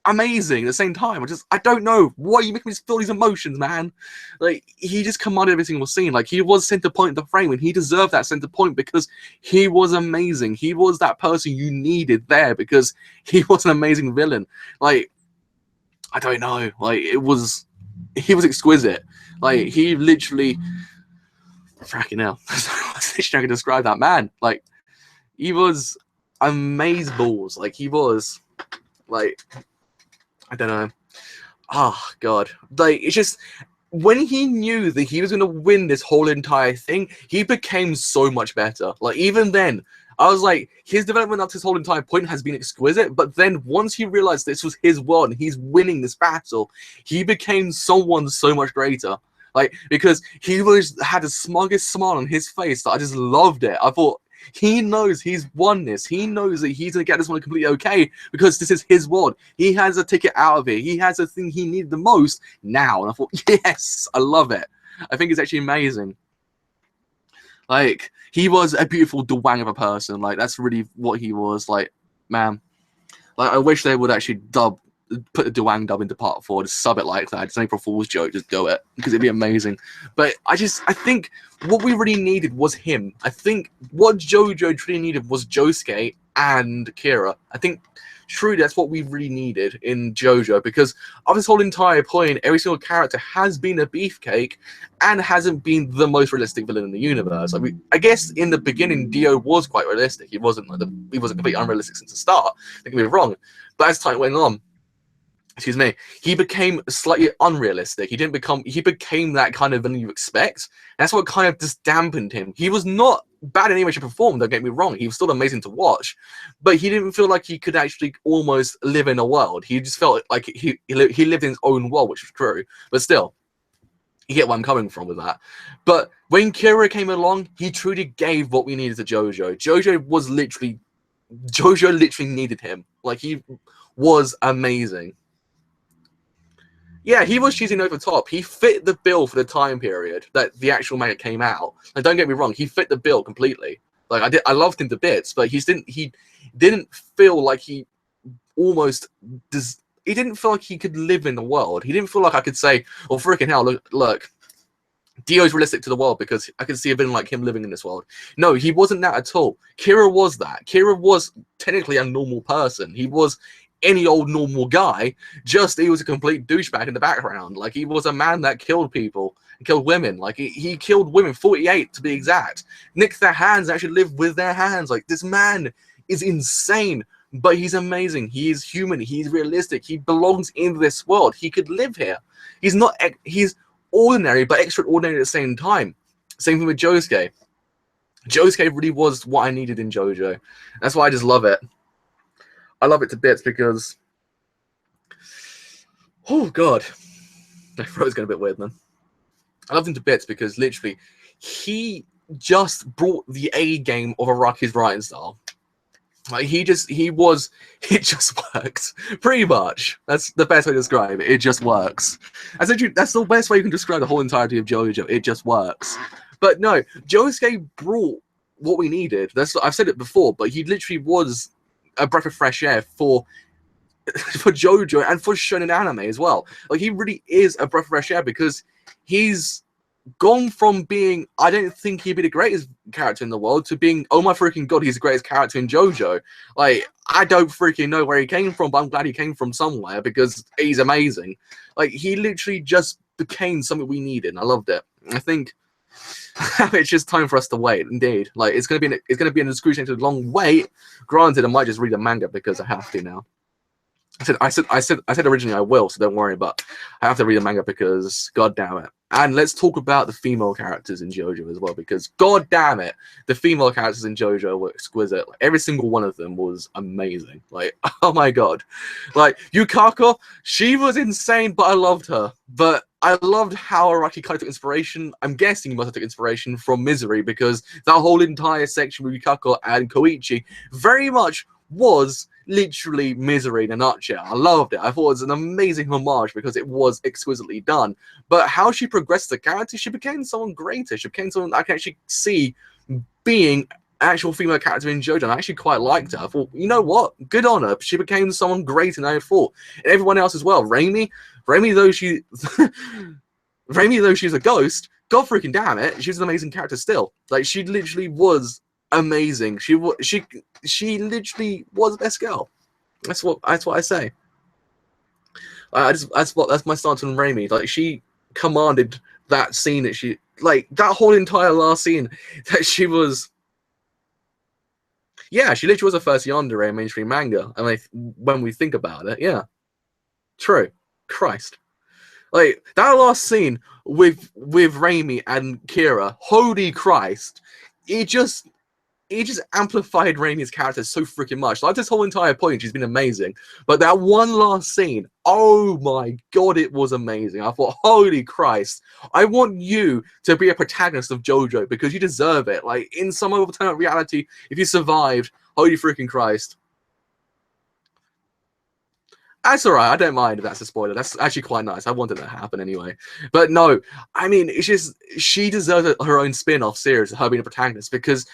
amazing at the same time. I don't know why you make me feel these emotions, man. Like, he just commanded every single scene. Like, he was center point of the frame, and he deserved that center point because he was amazing. He was that person you needed there because he was an amazing villain. Like, I don't know. Like, he was exquisite. Like, he literally, fracking hell. I can describe that man. Like, he was amaze balls. Like, he was, like, I don't know. Oh, God. Like, it's just, when he knew that he was going to win this whole entire thing, he became so much better. Like, even then, I was like, his development up to this whole entire point has been exquisite, but then once he realized this was his world and he's winning this battle, he became someone so much greater. Like, because he had the smuggest smile on his face that I just loved it. I thought, he knows he's won this. He knows that he's going to get this one completely okay because this is his world. He has a ticket out of it. He has a thing he needed the most now. And I thought, yes, I love it. I think it's actually amazing. Like, he was a beautiful dwang of a person. Like, that's really what he was. Like, man. Like, I wish they would actually put the Dwang dub into part 4, just sub it like that. It's an April Fool's joke, just do it because it'd be amazing. But I think what we really needed was him. I think what JoJo truly needed was Josuke and Kira. I think truly that's what we really needed in JoJo because of this whole entire point, every single character has been a beefcake and hasn't been the most realistic villain in the universe. Like, I guess in the beginning, Dio was quite realistic. He wasn't completely unrealistic since the start. Don't get me wrong, but as time went on, excuse me, he became slightly unrealistic. He became that kind of villain you expect. That's what kind of just dampened him. He was not bad in any way, shape, or form, don't get me wrong. He was still amazing to watch. But he didn't feel like he could actually almost live in a world. He just felt like he lived in his own world, which was true. But still, you get where I'm coming from with that. But when Kira came along, he truly gave what we needed to JoJo. JoJo literally needed him. Like, he was amazing. Yeah, he was cheesing over the top. He fit the bill for the time period that the actual manga came out. Like, don't get me wrong, he fit the bill completely. Like, I loved him to bits, but he didn't feel like he didn't feel like he could live in the world. He didn't feel like I could say, oh, freaking hell, look, Dio's realistic to the world because I can see a villain like him living in this world. No, he wasn't that at all. Kira was that. Kira was technically a normal person. He was any old normal guy, just he was a complete douchebag in the background. Like, he was a man that killed people and killed women. Like, he killed women, 48 to be exact. Nicked their hands, actually lived with their hands. Like, this man is insane, but he's amazing. He is human. He's realistic. He belongs in this world. He could live here. He's ordinary, but extraordinary at the same time. Same thing with Josuke. Josuke really was what I needed in JoJo. That's why I just love it. I love it to bits because, oh god, my throat's getting a bit weird, man. I love him to bits because literally, he just brought the A game of Araki's writing style. Like, it just works. Pretty much. That's the best way to describe it. It just works. That's the best way you can describe the whole entirety of JoJo. It just works. But no, Josuke brought what we needed. I've said it before, but he literally was a breath of fresh air for JoJo and for shonen anime as well. Like, he really is a breath of fresh air because he's gone from being, I don't think he'd be the greatest character in the world, to being, oh my freaking god, he's the greatest character in JoJo. Like, I don't freaking know where he came from, but I'm glad he came from somewhere because he's amazing. Like, he literally just became something we needed, and I loved it. I think it's just time for us to wait. Indeed, like, it's gonna be an excruciating long wait. Granted, I might just read a manga because I have to now. I said originally I will, so don't worry. But I have to read the manga because, god damn it. And let's talk about the female characters in JoJo as well, because god damn it, the female characters in JoJo were exquisite. Like, every single one of them was amazing. Like, oh my god, like Yukako, she was insane, but I loved her. But I loved how Araki kind of took inspiration. I'm guessing he must have took inspiration from Misery, because that whole entire section with Yukako and Koichi very much was literally Misery in a nutshell. I loved it. I thought it was an amazing homage because it was exquisitely done. But how she progressed the character, she became someone greater. She became someone I can actually see being actual female character in JoJo. And I actually quite liked her. I thought, you know what? Good on her. She became someone greater than I thought. And everyone else as well. Raimi, though she Raimi, though she's a ghost, god freaking damn it, she's an amazing character still. Like, she literally was amazing. She literally was best girl. That's what I say. That's my stance on Raimi. Like, she commanded that scene that she, like, that whole entire last scene that she was. Yeah, she literally was the first yandere in mainstream manga. And like, when we think about it, yeah, true. Christ, like that last scene with Raimi and Kira. Holy Christ, it just amplified Raimi's character so freaking much. Like, this whole entire point, she's been amazing. But that one last scene, oh my god, it was amazing. I thought, holy Christ, I want you to be a protagonist of JoJo because you deserve it. Like, in some alternate reality, if you survived, holy freaking Christ. That's alright, I don't mind if that's a spoiler. That's actually quite nice. I wanted that to happen anyway. But no, I mean, it's just, she deserves her own spin-off series, her being a protagonist, because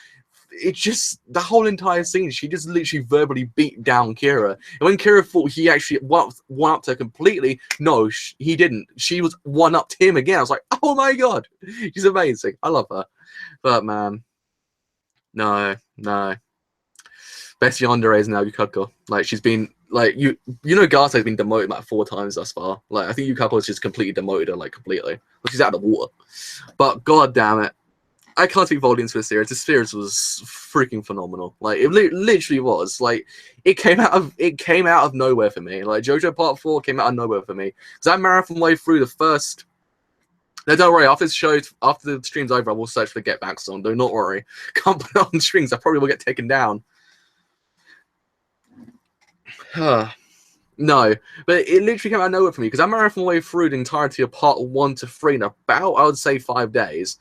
it's just the whole entire scene. She just literally verbally beat down Kira. And when Kira thought he actually one-upped her completely, no, he didn't. She was one-upped him again. I was like, oh my god, she's amazing. I love her. But man, no. Best yandere is now Yukako. Like, she's been, like, you know, Garte's been demoted like 4 times thus far. Like, I think Yukako has just completely demoted her, like, completely. Like, she's out of the water. But god damn it, I can't speak volumes for the series. This series was freaking phenomenal. Like, it literally was. Like, it came out of nowhere for me. Like, JoJo Part 4 came out of nowhere for me. Because I marathon way through the first. No, don't worry. After the stream's over, I will search for the Get Back song. Do not worry. Can't put it on strings. I probably will get taken down. No, but it literally came out of nowhere for me because I marathon way through the entirety of part 1 to 3 in about, I would say, 5 days.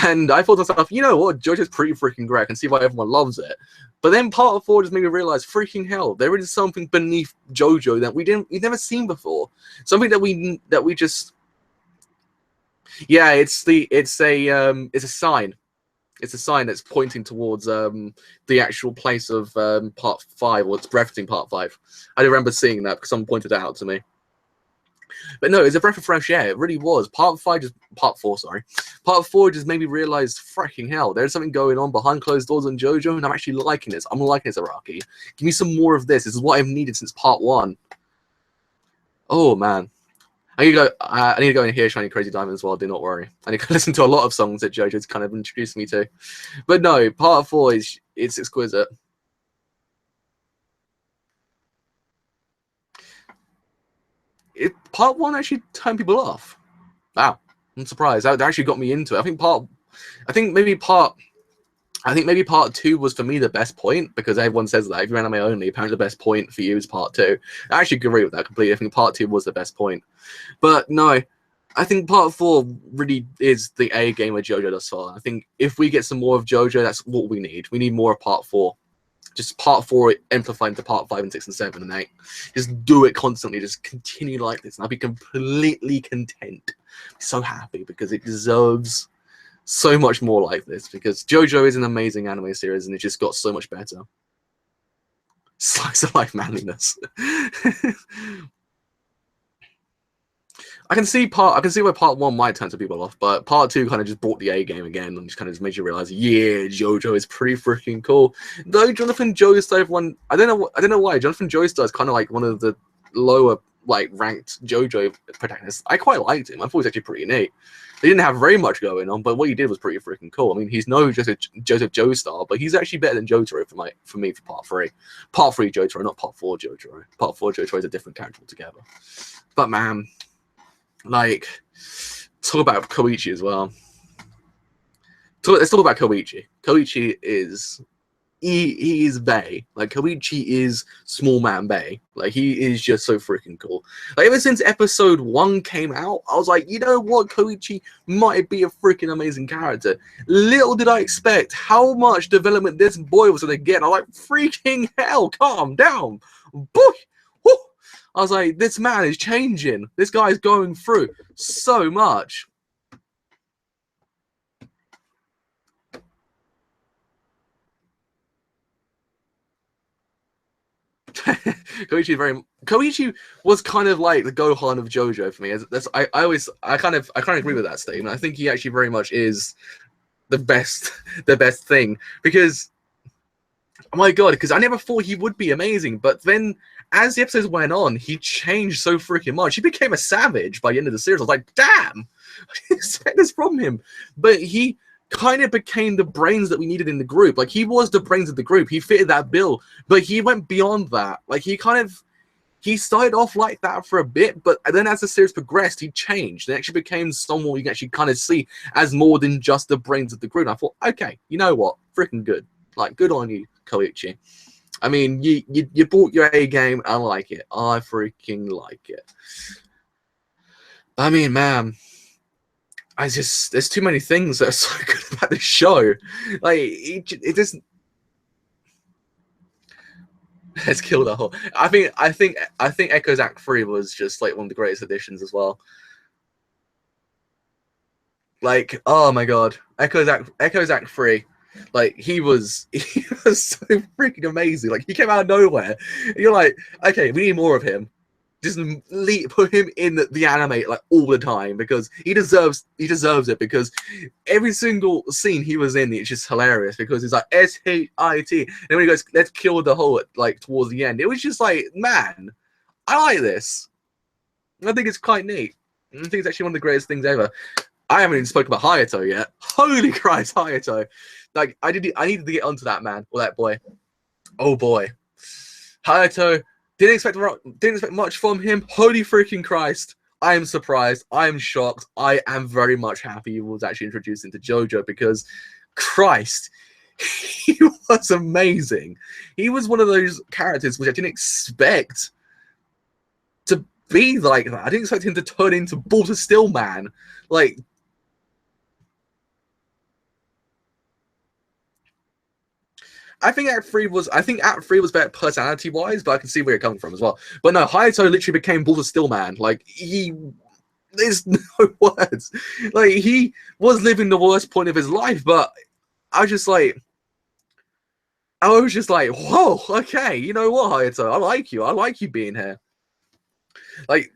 And I thought to myself, you know what, JoJo's pretty freaking great. I can see why everyone loves it. But then part 4 just made me realize, freaking hell, there is something beneath JoJo that we've never seen before. Something that we just, yeah, it's a sign. It's a sign that's pointing towards the actual place of part 5, or it's referencing part 5. I remember seeing that because someone pointed it out to me. But no, it's a breath of fresh air. It really was. Part 4 just made me realize, freaking hell, there's something going on behind closed doors on JoJo, and I'm actually liking this. I'm liking this, Araki. Give me some more of this. This is what I've needed since part 1. Oh man. I need to go in here Shiny Crazy Diamond as well, do not worry. I need to listen to a lot of songs that JoJo's kind of introduced me to. But no, part 4 it's exquisite. Part 1 actually turned people off. Wow, I'm surprised. That actually got me into it. I think maybe part 2 was for me the best point, because everyone says that if you're anime only, apparently the best point for you is part 2. I actually agree with that completely. I think part 2 was the best point. But no, I think part 4 really is the A game of JoJo thus far. I think if we get some more of JoJo, that's what we need. We need more of part 4. Just part 4 amplified into part 5 and 6 and 7 and 8. Just do it constantly. Just continue like this, and I'll be completely content. So happy, because it deserves so much more like this, because JoJo is an amazing anime series and it just got so much better. Slice of life manliness. I can see where part 1 might turn some people off, but part 2 kind of just brought the A game again and just kind of just made you realize, yeah, JoJo is pretty freaking cool. Though Jonathan Joestar, everyone, I don't know why Jonathan Joestar is kind of like one of the lower, like ranked JoJo protagonist, I quite liked him. I thought he was actually pretty neat. They didn't have very much going on, but what he did was pretty freaking cool. I mean, he's no just a Joe star, but he's actually better than Jotaro for me for part 3. Part 3 Jotaro, not part 4 Jotaro. Part 4 Jotaro is a different character altogether. But man, like, talk about Koichi as well. Let's talk about Koichi. Koichi is he is Bay. Like, Koichi is small man Bay. Like, he is just so freaking cool. Like, ever since episode 1 came out, I was like, you know what, Koichi might be a freaking amazing character. Little did I expect how much development this boy was gonna get. I'm like, freaking hell, calm down. Boy, whoo. I was like, this man is changing. This guy is going through so much. Koichi was kind of like the Gohan of JoJo for me. I kind of agree with that statement. I think he actually very much is the best thing, because oh my god, because I never thought he would be amazing, but then as the episodes went on, he changed so freaking much. He became a savage by the end of the series. I was like, damn, I didn't expect this from him. But he kind of became the brains that we needed in the group. Like, he was the brains of the group. He fitted that bill, but he went beyond that. Like, he started off like that for a bit, but then as the series progressed, he changed and actually became someone you can actually kind of see as more than just the brains of the group. And I thought, okay, you know what? Freaking good. Like, good on you, Koichi. I mean, you bought your A game. I like it. I freaking like it. I mean, man, there's too many things that are so good about this show. Like, it just, let's kill the whole. I think Echo's Act 3 was just like one of the greatest additions as well. Like, oh my god, Echo's Act 3. Like, he was so freaking amazing. Like, he came out of nowhere. And you're like, okay, we need more of him. Just put him in the anime like all the time, because he deserves it, because every single scene he was in, it's just hilarious, because it's like SHIT, and then when he goes, let's kill the whole, like towards the end, it was just like, man, I like this. I think it's quite neat. I think it's actually one of the greatest things ever. I haven't even spoken about Hayato yet. Holy Christ, Hayato! Like, I needed to get onto that man or that boy. Oh boy, Hayato. Didn't expect much from him. Holy freaking Christ. I am surprised. I am shocked. I am very much happy he was actually introduced into JoJo, because Christ, he was amazing. He was one of those characters which I didn't expect to be like that. I didn't expect him to turn into Balta Stillman. Like, I think Act 3 was better personality wise, but I can see where you're coming from as well. But no, Hayato literally became Balta Stillman. Like, there's no words. Like, he was living the worst point of his life, but I was just like, whoa, okay, you know what, Hayato, I like you. I like you being here. Like,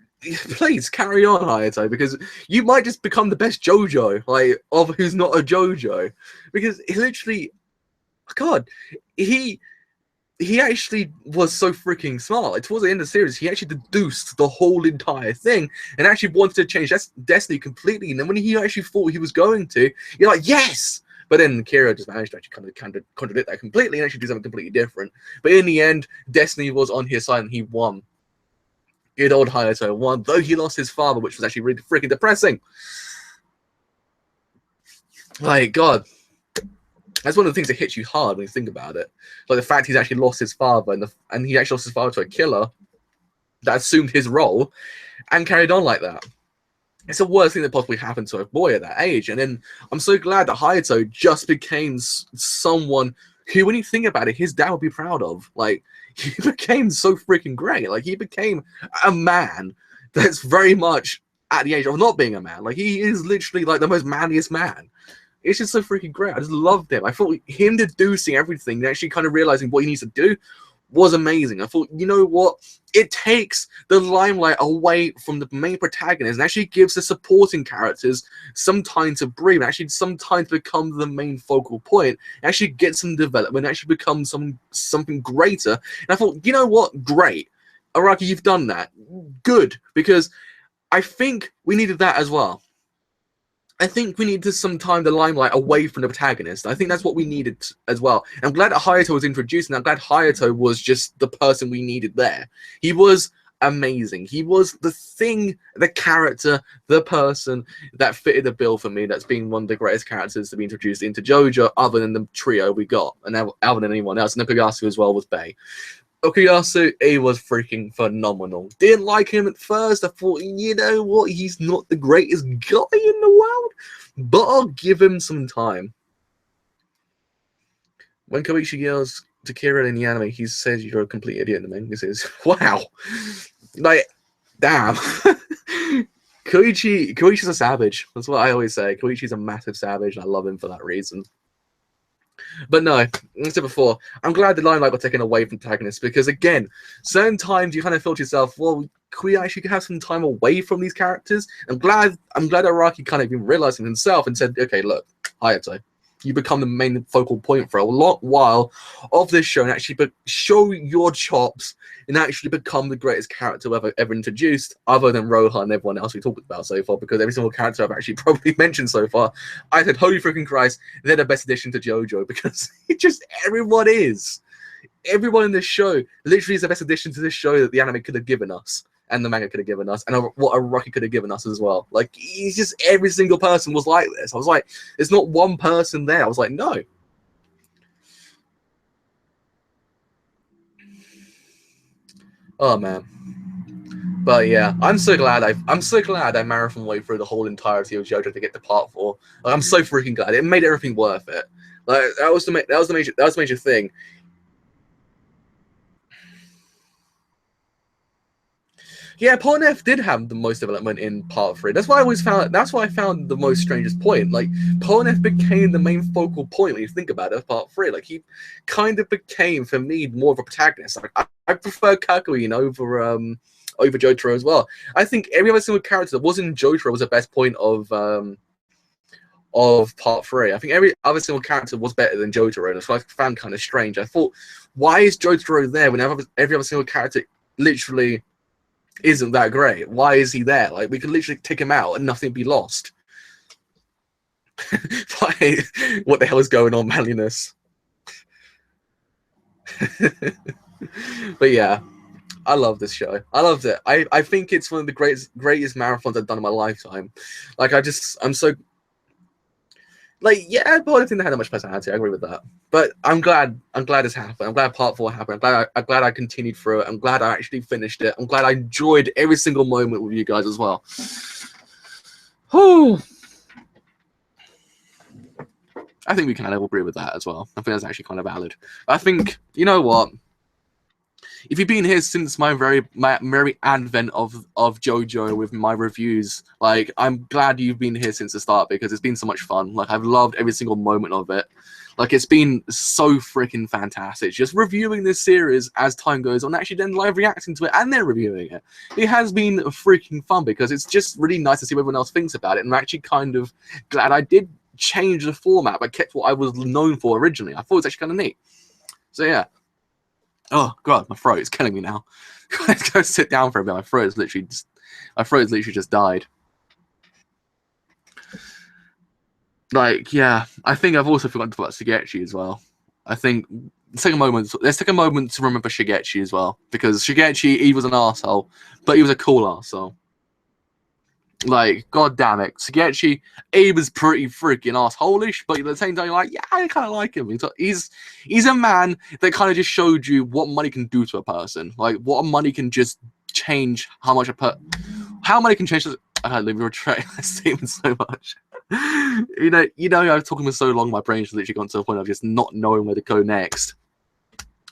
please carry on, Hayato, because you might just become the best JoJo, like, of who's not a JoJo, because he literally. God, he actually was so freaking smart. Like, towards the end of the series, he actually deduced the whole entire thing and actually wanted to change destiny completely. And then when he actually thought he was going to, you're like, yes! But then Kira just managed to actually kind of contradict that completely and actually do something completely different. But in the end, destiny was on his side and he won. Good old Hayato won, though he lost his father, which was actually really freaking depressing. Like, God. That's one of the things that hits you hard when you think about it. Like, the fact he's actually lost his father, and he actually lost his father to a killer that assumed his role and carried on like that. It's the worst thing that possibly happened to a boy at that age. And then I'm so glad that Hayato just became someone who, when you think about it, his dad would be proud of. Like, he became so freaking great. Like, he became a man that's very much at the age of not being a man. Like, he is literally like the most manliest man. It's just so freaking great. I just loved him. I thought him deducing everything and actually kind of realizing what he needs to do was amazing. I thought, you know what? It takes the limelight away from the main protagonist and actually gives the supporting characters some time to breathe, and actually some time to become the main focal point, and actually get some development, and actually become something greater. And I thought, you know what? Great. Araki, you've done that. Good, because I think we needed that as well. I think we needed some time the limelight away from the protagonist. I think that's what we needed as well. I'm glad that Hayato was introduced, and I'm glad Hayato was just the person we needed there. He was amazing. He was the thing, the character, the person that fitted the bill for me. That's been one of the greatest characters to be introduced into JoJo, other than the trio we got, and other than anyone else. And Okuyasu as well was Bay. Okuyasu, he was freaking phenomenal. Didn't like him at first. I thought, you know what, he's not the greatest guy in the world, but I'll give him some time. When Koichi yells to Kira in the anime, he says you're a complete idiot in the manga. He says, wow. Like, damn. Koichi's a savage. That's what I always say. Koichi's a massive savage, and I love him for that reason. But no, like I said before, I'm glad the limelight got taken away from protagonists, because again, certain times you kind of feel to yourself, well, can we actually have some time away from these characters? I'm glad Araki kind of even realized it himself and said, okay, look, Hayato, you become the main focal point for a while of this show, and actually show your chops and actually become the greatest character ever introduced, other than Rohan and everyone else we talked about so far, because every single character I've actually probably mentioned so far, I said, holy freaking Christ, they're the best addition to JoJo, because everyone is. Everyone in this show literally is the best addition to this show that the anime could have given us, and the manga could have given us, and what Araki could have given us as well. Like, he's just, every single person was like this. I was like, there's not one person there. I was like, no. Oh man. But yeah, I'm so glad I marathon way through the whole entirety of JoJo to get to part 4. Like, I'm so freaking glad. It made everything worth it. Like, that was the major thing. Yeah, Polnareff did have the most development in part 3. That's why I found the most strangest point. Like, Polnareff became the main focal point when you think about it of part 3. Like, he kind of became, for me, more of a protagonist. Like, I prefer Kakuin over Jotaro as well. I think every other single character that wasn't Jotaro was the best point of part 3. I think every other single character was better than Jotaro, and that's what I found kind of strange. I thought, why is Jotaro there when every other single character literally isn't that great? Why is he there? Like, we could literally take him out and nothing be lost. What the hell is going on, manliness? But yeah, I love this show. I loved it. I think it's one of the greatest marathons I've done in my lifetime. Like, I'm so, like, yeah, but I didn't have that much personality. I agree with that. But I'm glad this happened. I'm glad part 4 happened. I'm glad I continued through it. I'm glad I actually finished it. I'm glad I enjoyed every single moment with you guys as well. Whew. I think we kind of agree with that as well. I think that's actually kind of valid. I think, you know what? If you've been here since my very advent of JoJo with my reviews, like, I'm glad you've been here since the start, because it's been so much fun. Like, I've loved every single moment of it. Like, it's been so freaking fantastic. Just reviewing this series as time goes on, actually then live reacting to it and then reviewing it. It has been freaking fun, because it's just really nice to see what everyone else thinks about it. And I'm actually kind of glad I did change the format, but kept what I was known for originally. I thought it was actually kind of neat. So yeah. Oh god, my throat is killing me now. Let's go sit down for a bit. My throat is literally just died. Like, yeah, I think I've also forgotten to talk about Shigechi as well. I think let's take a moment to remember Shigechi as well, because Shigechi, he was an arsehole, but he was a cool arsehole. Like, god damn it, Shigechi, he was pretty freaking asshole-ish, but at the same time, you're like, yeah, I kind of like him. He's a man that kind of just showed you what money can do to a person. Like, what money can just change how money can change. I can't let me retract that statement so much. you know, I was talking for so long, my brain's literally gone to a point of just not knowing where to go next.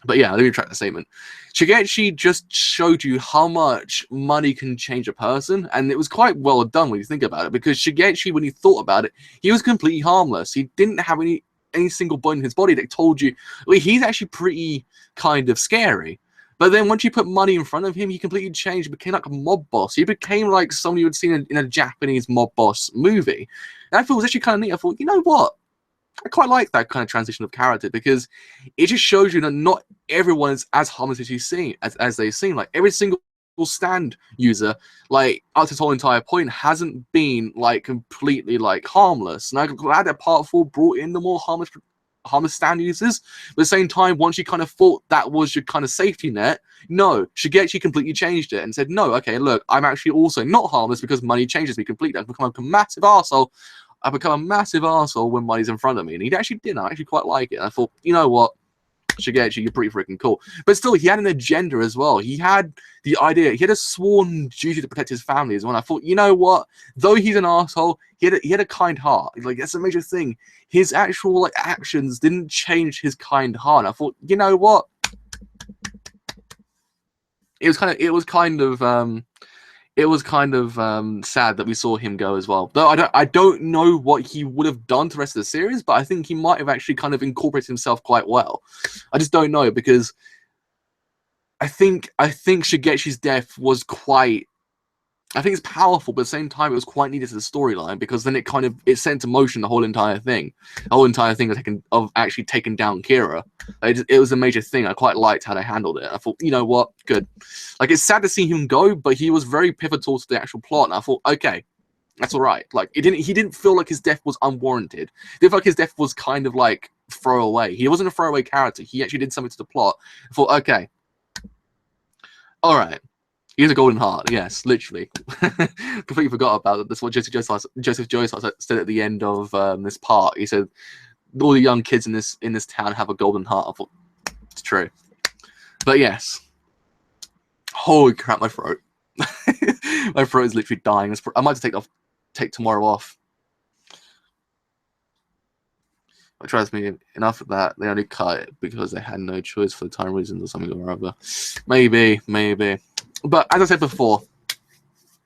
But yeah, let me retract the statement. Shigechi just showed you how much money can change a person, and it was quite well done when you think about it, because Shigechi, when he thought about it, he was completely harmless. He didn't have any single bone in his body that told you, well, he's actually pretty kind of scary. But then once you put money in front of him, he completely changed, became like a mob boss. He became like someone you would see in a Japanese mob boss movie. And I thought it was actually kind of neat. I thought, you know what? I quite like that kind of transition of character, because it just shows you that not everyone is as harmless as you see, as they seem. Like, every single stand user, like, up to this whole entire point, hasn't been like completely like harmless. And I'm glad that part 4 brought in the more harmless stand users. But at the same time, once you kind of thought that was your kind of safety net, no, Shigechi completely changed it and said, no, okay, look, I'm actually also not harmless because money changes me completely. I've become a massive arsehole. I've become a massive arsehole when money's in front of me. And he actually did. I actually quite like it. And I thought, you know what, Shigechi, you're pretty freaking cool. But still, he had an agenda as well. He had the idea. He had a sworn duty to protect his family as well. And I thought, you know what? Though he's an asshole, he had a kind heart. Like, that's a major thing. His actual like actions didn't change his kind heart. And I thought, you know what? It was kind of sad that we saw him go as well. Though I don't know what he would have done to the rest of the series, but I think he might have actually kind of incorporated himself quite well. I just don't know, because I think Shigechi's death was quite, I think it's powerful, but at the same time it was quite needed to the storyline, because then it set into motion the whole entire thing. The whole entire thing of actually taking down Kira. It was a major thing. I quite liked how they handled it. I thought, you know what, good. Like, it's sad to see him go, but he was very pivotal to the actual plot, and I thought, okay, that's all right. Like, he didn't feel like his death was unwarranted. He didn't feel like his death was kind of like throwaway. He wasn't a throwaway character. He actually did something to the plot. I thought, okay, all right. He has a golden heart, yes, literally. Completely forgot about it. That's what Joseph Joyce said at the end of this part. He said, all the young kids in this town have a golden heart. I thought, it's true. But yes. Holy crap, my throat. My throat is literally dying. I might have to take tomorrow off. Trust me, enough of that. They only cut it because they had no choice for the time reasons or something or other. Maybe. But as I said before,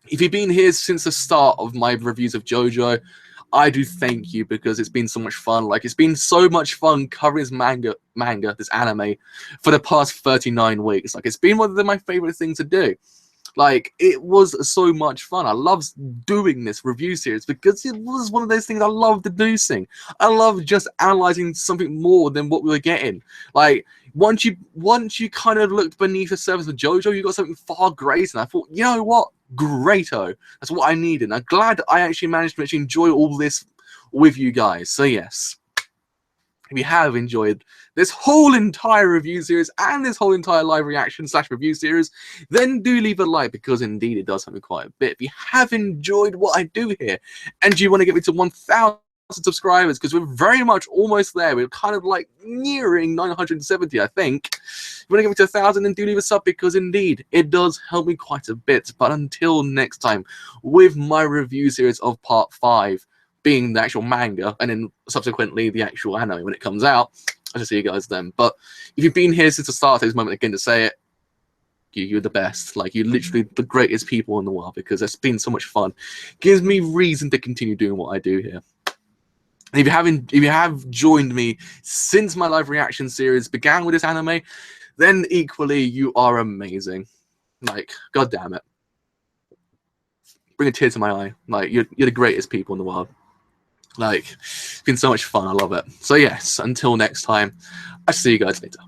if you've been here since the start of my reviews of JoJo, I do thank you, because it's been so much fun. Like, it's been so much fun covering this manga, this anime, for the past 39 weeks. Like, it's been one of my favorite things to do. Like, it was so much fun. I love doing this review series because it was one of those things I love deducing. I love just analyzing something more than what we were getting. Like, once you kind of looked beneath the surface of JoJo, you got something far greater. And I thought, you know what? Greato. That's what I needed. And I'm glad I actually managed to actually enjoy all this with you guys. So yes, if you have enjoyed this whole entire review series and this whole entire live reaction / review series, then do leave a like, because indeed it does help me quite a bit. If you have enjoyed what I do here and you want to get me to 1,000 subscribers, because we're very much almost there, we're kind of like nearing 970, I think. If you want to get me to 1,000, then do leave a sub, because indeed it does help me quite a bit. But until next time, with my review series of part 5 being the actual manga, and then subsequently the actual anime when it comes out, I'll just see you guys then. But if you've been here since the start of this moment, again, to say it, you're the best. Like, you're literally the greatest people in the world, because it's been so much fun. Gives me reason to continue doing what I do here. And if you have joined me since my live reaction series began with this anime, then equally you are amazing. Like, god damn it. Bring a tear to my eye. Like, you're the greatest people in the world. Like, it's been so much fun. I love it. So yes, until next time, I'll see you guys later.